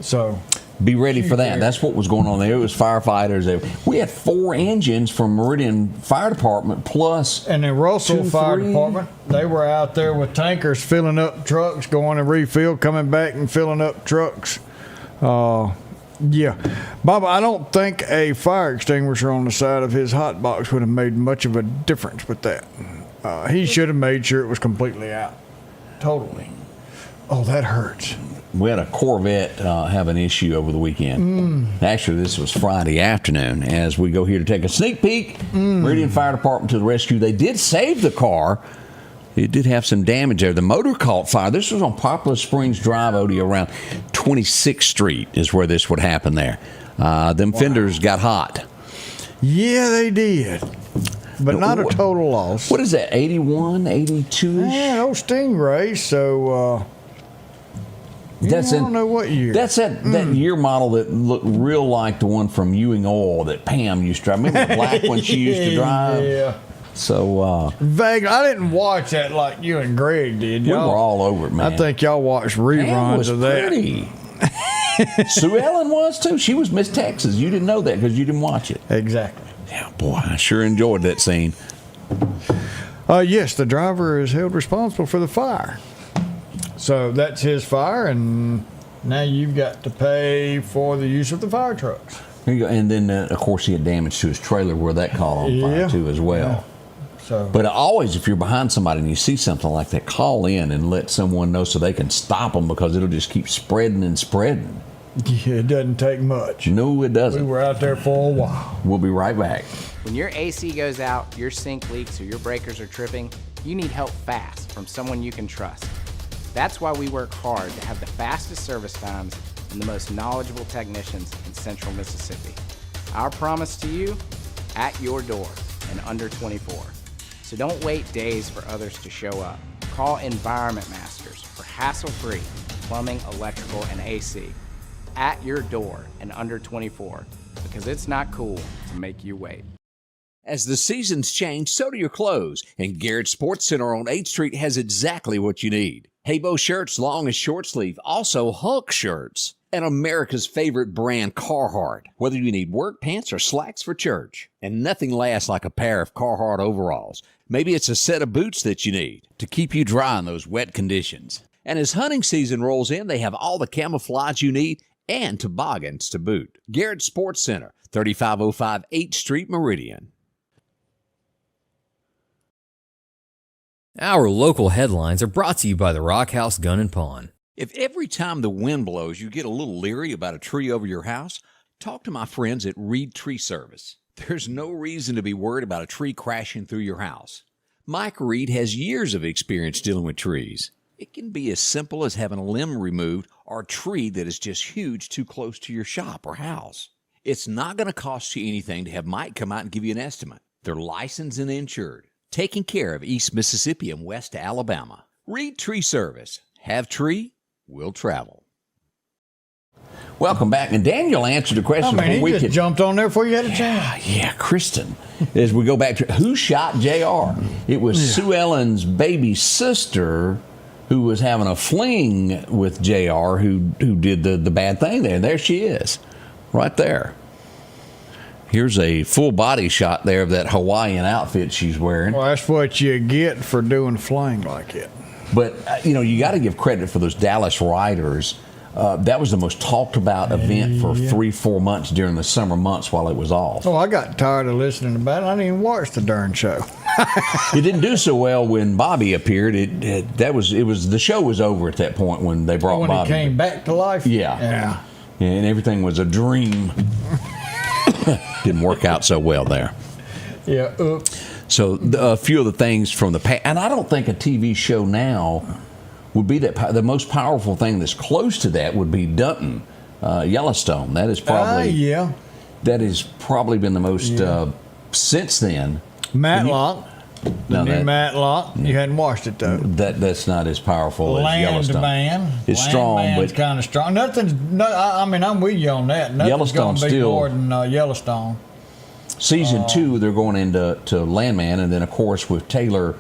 So be ready for that. That's what was going on there. It was firefighters. We had 4 engines from Meridian Fire Department plus. And the Russell Fire Department, they were out there with tankers filling up trucks, going to refill, coming back and filling up trucks. Yeah. Bob, I don't think a fire extinguisher on the side of his hot box would have made much of a difference with that. He should have made sure it was completely out. Totally. Oh, that hurts. We had a Corvette have an issue over the weekend. Actually, this was Friday afternoon. As we go here to take a sneak peek, Meridian Fire Department to the rescue. They did save the car. It did have some damage there. The motor caught fire. This was on Poplar Springs Drive, Odie, around 26th Street is where this would happen there. Them fenders got hot. Yeah, they did. But not a total loss. What is that, 81, 82-ish? Yeah, old Stingray, so... I don't know what year. That's that year model that looked real like the one from Ewing Oil that Pam used to drive. Remember the black one she used to drive? Yeah. So vaguely, I didn't watch that like you and Greg did. Y'all, we were all over it, man. I think y'all watched reruns of that. Pretty. Sue Ellen was too. She was Miss Texas. You didn't know that because you didn't watch it. Exactly. Yeah, boy, I sure enjoyed that scene. Yes, the driver is held responsible for the fire. So that's his fire, and now you've got to pay for the use of the fire trucks. There you go. And then, of course, he had damage to his trailer where that caught on fire, too, as well. Yeah. So, but always, if you're behind somebody and you see something like that, call in and let someone know so they can stop them because it'll just keep spreading and spreading. Yeah, it doesn't take much. No, it doesn't. We were out there for a while. We'll be right back. When your AC goes out, your sink leaks, or your breakers are tripping, you need help fast from someone you can trust. That's why we work hard to have the fastest service times and the most knowledgeable technicians in Central Mississippi. Our promise to you, at your door in under 24. So don't wait days for others to show up. Call Environment Masters for hassle-free plumbing, electrical, and AC at your door in under 24, because it's not cool to make you wait. As the seasons change, so do your clothes, and Garrett Sports Center on 8th Street has exactly what you need. Haybo shirts, long and short sleeve, also Hulk shirts, and America's favorite brand, Carhartt. Whether you need work pants or slacks for church, and nothing lasts like a pair of Carhartt overalls. Maybe it's a set of boots that you need to keep you dry in those wet conditions. And as hunting season rolls in, they have all the camouflage you need and toboggans to boot. Garrett Sports Center, 3505 8th Street, Meridian. Our local headlines are brought to you by the Rock House Gun and Pawn. If every time the wind blows you get a little leery about a tree over your house, talk to my friends at Reed Tree Service. There's no reason to be worried about a tree crashing through your house. Mike Reed has years of experience dealing with trees. It can be as simple as having a limb removed or a tree that is just huge too close to your shop or house. It's not going to cost you anything to have Mike come out and give you an estimate. They're licensed and insured, taking care of East Mississippi and West Alabama. Reed Tree Service. Have tree, will travel. Welcome back. And Daniel answered the question he just jumped on there before you had a chance. Yeah, Kristen. As we go back to who shot JR? It was Sue Ellen's baby sister who was having a fling with JR who did the bad thing there. And there she is, right there. Here's a full body shot there of that Hawaiian outfit she's wearing. Well, that's what you get for doing a fling like it. But, you got to give credit for those Dallas riders. That was the most talked about event for 3-4 months during the summer months while it was off. Oh, I got tired of listening about it. I didn't even watch the darn show. It didn't do so well when Bobby appeared. The show was over at that point when they brought Bobby. When he came back to life? Yeah. And everything was a dream. Didn't work out so well there. Yeah, oops. So a few of the things from the past, and I don't think a TV show now would be that. The most powerful thing that's close to that would be Dunton, Yellowstone. That is probably that has probably been the most since then. Matlock. Matlock. You hadn't watched it though. That's not as powerful as Yellowstone. It's strong, but it's kind of strong. I'm with you on that. Nothing's going to be more than Yellowstone. Season 2, they're going into Landman, and then of course with Taylor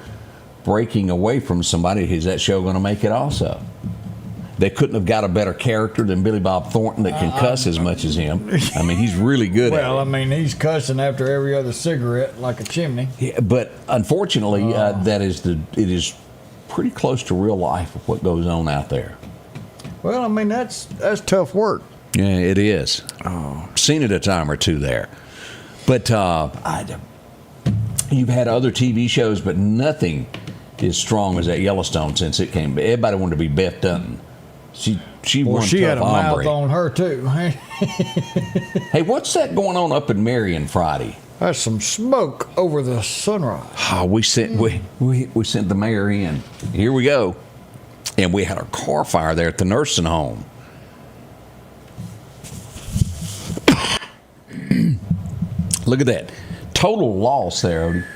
breaking away from somebody, is that show going to make it also? They couldn't have got a better character than Billy Bob Thornton that can cuss as much as him. I mean, he's really good at it. Well, he's cussing after every other cigarette like a chimney. Yeah, but unfortunately, it is pretty close to real life of what goes on out there. Well, that's tough work. Yeah, it is. Seen it a time or two there. But you've had other TV shows, but nothing as strong as that Yellowstone since it came. Everybody wanted to be Beth Dunton. She had a mouth on her too. Hey, what's that going on up in Meridian Friday? There's some smoke over the sunrise. Oh, we sent the mayor in. Here we go, and we had a car fire there at the nursing home. Look at that total loss there, Odie.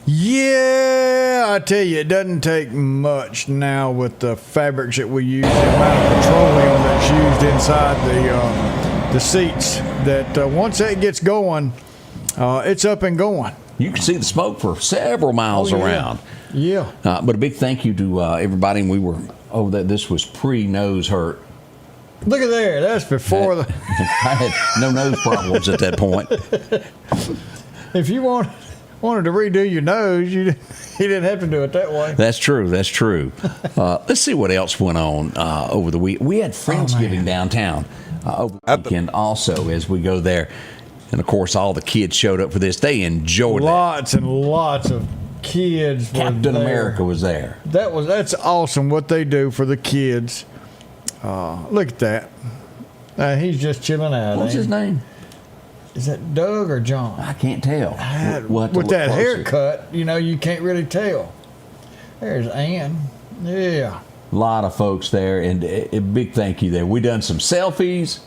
Yeah, I tell you, it doesn't take much now with the fabrics that we use, the amount of petroleum that's used inside the seats, that once that gets going, it's up and going. You can see the smoke for several miles around. Yeah. But a big thank you to everybody. We were this was pre-nose hurt. Look at there. That's before I had no nose problems at that point. If you wanted to redo your nose, you didn't have to do it that way. That's true. Let's see what else went on over the week. We had Friendsgiving downtown over the weekend also as we go there. And, of course, all the kids showed up for this. They enjoyed lots and lots of kids. Captain America was there. That's awesome what they do for the kids. Look at that. He's just chilling out. What's his name? Is that Doug or John? I can't tell. With that haircut, you can't really tell. There's Ann. Yeah. A lot of folks there, and a big thank you there. We done some selfies.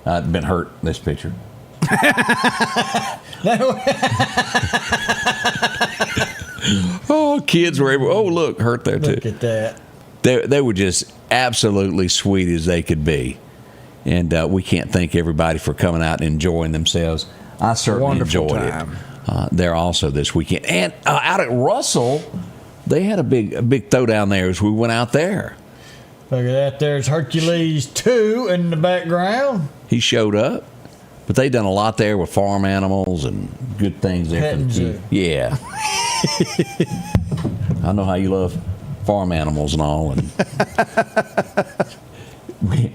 Been hurt in this picture. Oh, kids were able. Oh, look, hurt there too. Look at that. They were just absolutely sweet as they could be, and we can't thank everybody for coming out and enjoying themselves. I certainly enjoyed it. There also this weekend, and out at Russell, they had a big throwdown there as we went out there. Look at that. There's Hercules 2 in the background. He showed up, but they done a lot there with farm animals and good things there for the kids. Yeah. I know how you love farm animals and all, and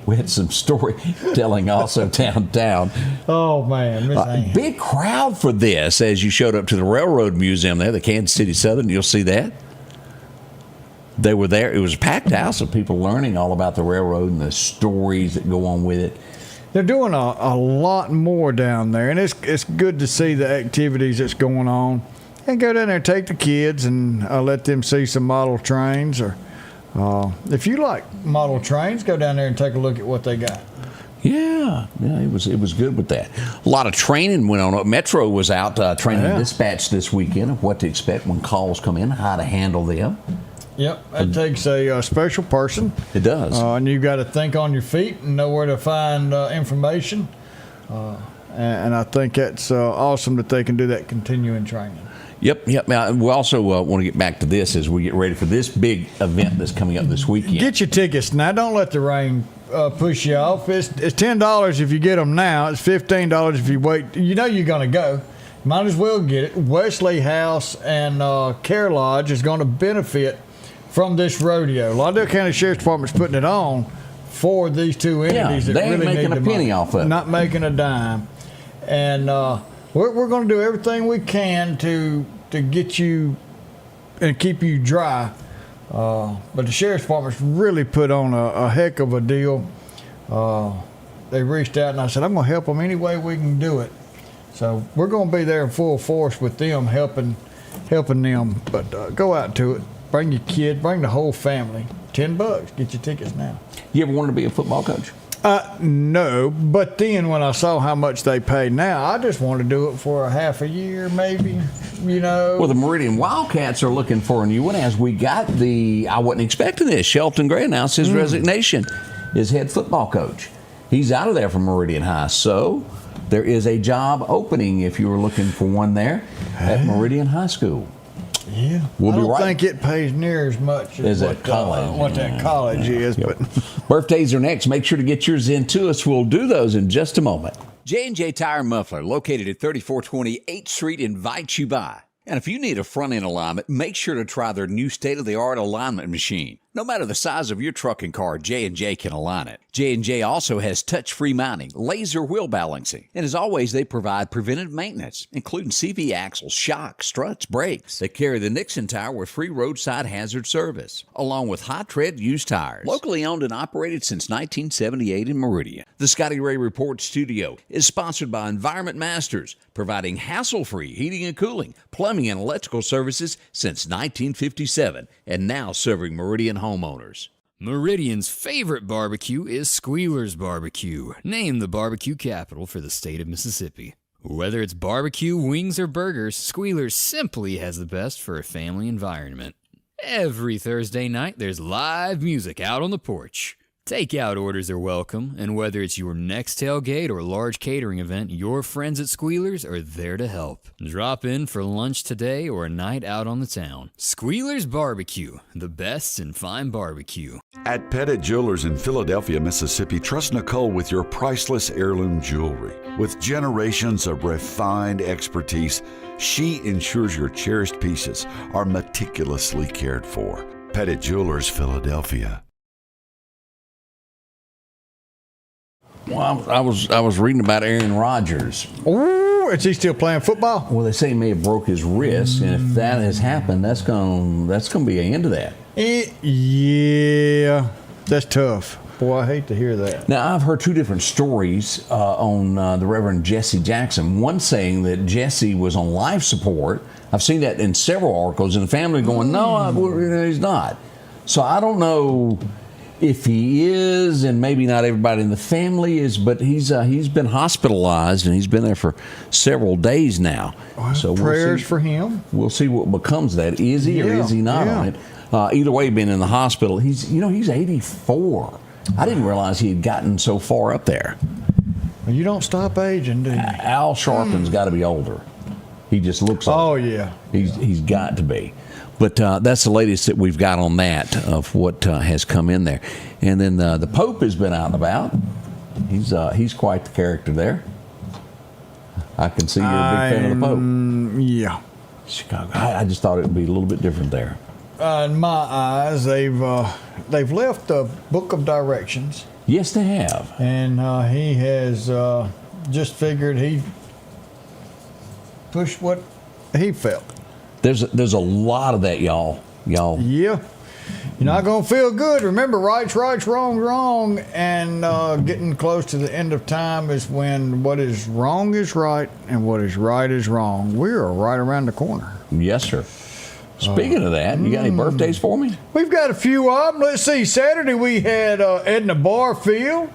we had some storytelling also downtown. Oh man, Miss Ann. Big crowd for this as you showed up to the Railroad Museum there, the Kansas City Southern. You'll see that. They were there. It was a packed house of people learning all about the railroad and the stories that go on with it. They're doing a lot more down there, and it's good to see the activities that's going on. And go down there and take the kids and let them see some model trains. Or if you like model trains, go down there and take a look at what they got. Yeah, it was good with that. A lot of training went on. Metro was out training dispatch this weekend of what to expect when calls come in, how to handle them. Yep, it takes a special person. It does. And you've got to think on your feet and know where to find information. And I think that's awesome that they can do that continuing training. Yep. Now, we also want to get back to this as we get ready for this big event that's coming up this weekend. Get your tickets now. Don't let the rain push you off. It's $10 if you get them now. It's $15 if you wait. You know you're going to go. Might as well get it. Wesley House and Care Lodge is going to benefit from this rodeo. Lauderdale County Sheriff's Department's putting it on for these two entities that they really ain't making need a the penny money. off of it. Not making a dime. And we're going to do everything we can to get you and keep you dry. But the Sheriff's Department's really put on a heck of a deal. They reached out and I said, I'm going to help them any way we can do it. So we're going to be there in full force with them, helping them. But go out to it. Bring your kid, bring the whole family. $10. Get your tickets now. You ever wanted to be a football coach? No, but then when I saw how much they pay now, I just want to do it for a half a year, maybe, Well, the Meridian Wildcats are looking for a new one as we got I wasn't expecting this. Shelton Gray announced his resignation as head football coach. He's out of there from Meridian High, so there is a job opening if you were looking for one there at Meridian High School. Yeah, I don't think it pays near as much as what that college is. But birthdays are next. Make sure to get yours in to us. We'll do those in just a moment. J&J Tire Muffler, located at 3420 8th Street, invites you by. And if you need a front-end alignment, make sure to try their new state-of-the-art alignment machine. No matter the size of your truck and car, J&J can align it. J&J also has touch-free mounting, laser wheel balancing, and as always, they provide preventive maintenance, including CV axles, shocks, struts, brakes. They carry the Nixon tire with free roadside hazard service, along with high-tread used tires. Locally owned and operated since 1978 in Meridian. The Scotty Ray Report studio is sponsored by Environment Masters, providing hassle-free heating and cooling, plumbing and electrical services since 1957, and now serving Meridian homeowners. Meridian's favorite barbecue is Squealer's Barbecue, named the barbecue capital for the state of Mississippi. Whether it's barbecue, wings, or burgers, Squealer's simply has the best for a family environment. Every Thursday night, there's live music out on the porch. Takeout orders are welcome, and whether it's your next tailgate or large catering event, your friends at Squealer's are there to help. Drop in for lunch today or a night out on the town. Squealer's Barbecue, the best in fine barbecue. At Pettit Jewelers in Philadelphia, Mississippi, trust Nicole with your priceless heirloom jewelry. With generations of refined expertise, she ensures your cherished pieces are meticulously cared for. Pettit Jewelers, Philadelphia. Well, I was reading about Aaron Rodgers. Oh, is he still playing football? Well, they say he may have broke his wrist, and if that has happened, that's going to be an end to that. Yeah, that's tough. Boy, I hate to hear that. Now, I've heard two different stories on the Reverend Jesse Jackson. One saying that Jesse was on life support. I've seen that in several articles, and the family going, no, he's not. So I don't know if he is, and maybe not everybody in the family is, but he's been hospitalized and he's been there for several days now. Well, so prayers for him. We'll see what becomes of that. Is he or is he not on it? Either way, being in the hospital, he's 84. I didn't realize he had gotten so far up there. Well, you don't stop aging, do you? Al Sharpton's got to be older. He just looks old. Oh yeah, he's got to be. But that's the latest that we've got on that of what has come in there. And then the Pope has been out and about. He's quite the character there. I can see you're a big fan of the Pope. Yeah. Chicago. I just thought it would be a little bit different there. In my eyes, they've left the Book of Directions. Yes, they have. And he has just figured he'd push what he felt. There's a lot of that, y'all. Yeah. You're not going to feel good. Remember, right's right, wrong's wrong. And getting close to the end of time is when what is wrong is right and what is right is wrong. We are right around the corner. Yes, sir. Speaking of that, you got any birthdays for me? We've got a few of them. Let's see. Saturday we had Edna Barfield,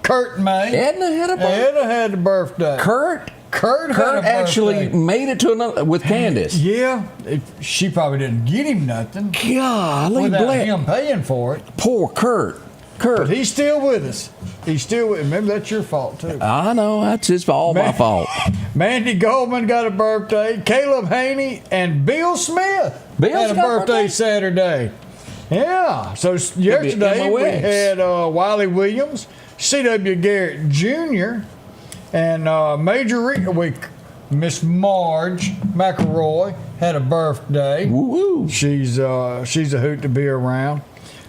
Kurt May. Edna had a birthday. Edna had a birthday. Kurt had a birthday. actually made it to another with Candace. Yeah, she probably didn't get him nothing. Golly, without him paying for it. Poor Kurt. But he's still with us. He's still with. Remember, that's your fault too. I know it's all my fault. Mandy Goldman got a birthday. Caleb Haney and Bill Smith had a birthday Saturday. Yeah. So yesterday we had Wiley Williams, C.W. Garrett Jr., and Miss Marge McElroy had a birthday. Woo-woo. She's a hoot to be around.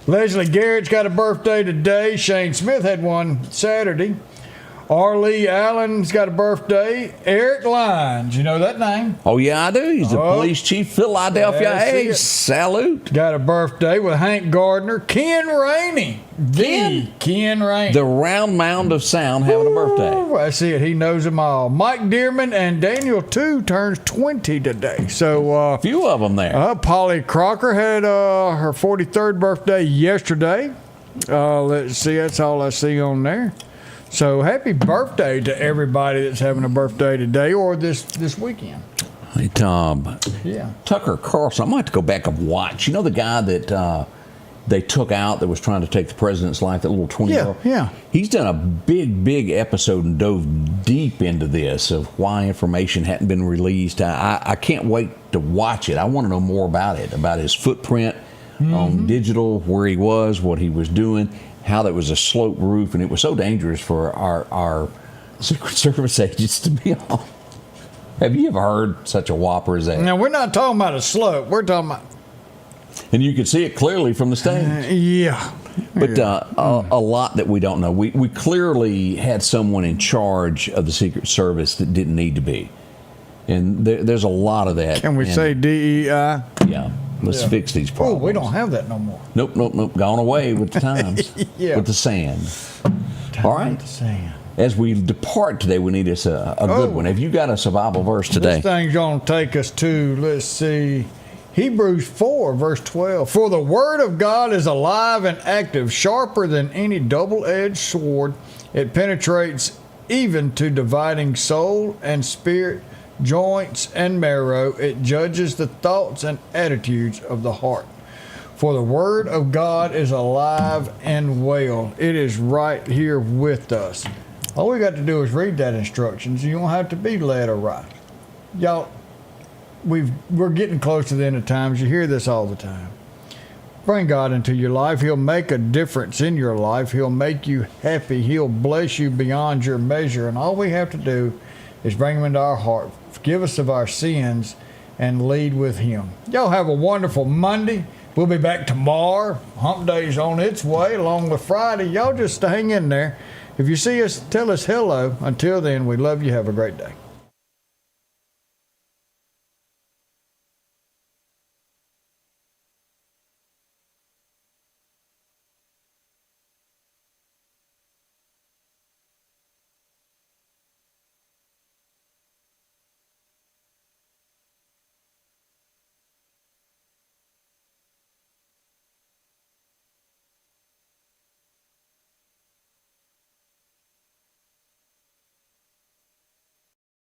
Leslie Garrett's got a birthday today. Shane Smith had one Saturday. Arlie Allen's got a birthday. Eric Lyons, you know that name? Oh, yeah, I do. He's the police chief, Philadelphia. Hey, salute. Got a birthday with Hank Gardner. Ken Rainey. Ken Rainey. The round mound of sound having a birthday. That's it. He knows them all. Mike Dearman and Daniel, too, turns 20 today. So a few of them there. Polly Crocker had her 43rd birthday yesterday. Let's see. That's all I see on there. So happy birthday to everybody that's having a birthday today or this weekend. Hey, Tom. Yeah. Tucker Carlson. I might have to go back and watch. You know the guy that they took out that was trying to take the president's life, that little 20-year-old? Yeah. He's done a big episode and dove deep into this of why information hadn't been released. I can't wait to watch it. I want to know more about it, about his footprint on digital, where he was, what he was doing, how that was a sloped roof, and it was so dangerous for our Secret Service agents to be on. Have you ever heard such a whopper as that? Now, we're not talking about a slope. We're talking about... And you could see it clearly from the stage. Yeah. But a lot that we don't know. We clearly had someone in charge of the Secret Service that didn't need to be. And there's a lot of that. Can we say DEI? Yeah. Let's fix these problems. Oh, we don't have that no more. Nope. Gone away with the times. With the sand. All right. The sand. As we depart today, we need us a good one. Have you got a survival verse today? This thing's going to take us to, let's see, Hebrews 4, verse 12. For the word of God is alive and active, sharper than any double-edged sword. It penetrates even to dividing soul and spirit, joints and marrow. It judges the thoughts and attitudes of the heart. For the word of God is alive and well. It is right here with us. All we got to do is read that instructions. You don't have to be led or right. Y'all, we're getting close to the end of times. You hear this all the time. Bring God into your life. He'll make a difference in your life. He'll make you happy. He'll bless you beyond your measure. And all we have to do is bring him into our heart. Forgive us of our sins and lead with him. Y'all have a wonderful Monday. We'll be back tomorrow. Hump Day's on its way along with Friday. Y'all just hang in there. If you see us, tell us hello. Until then, we love you. Have a great day.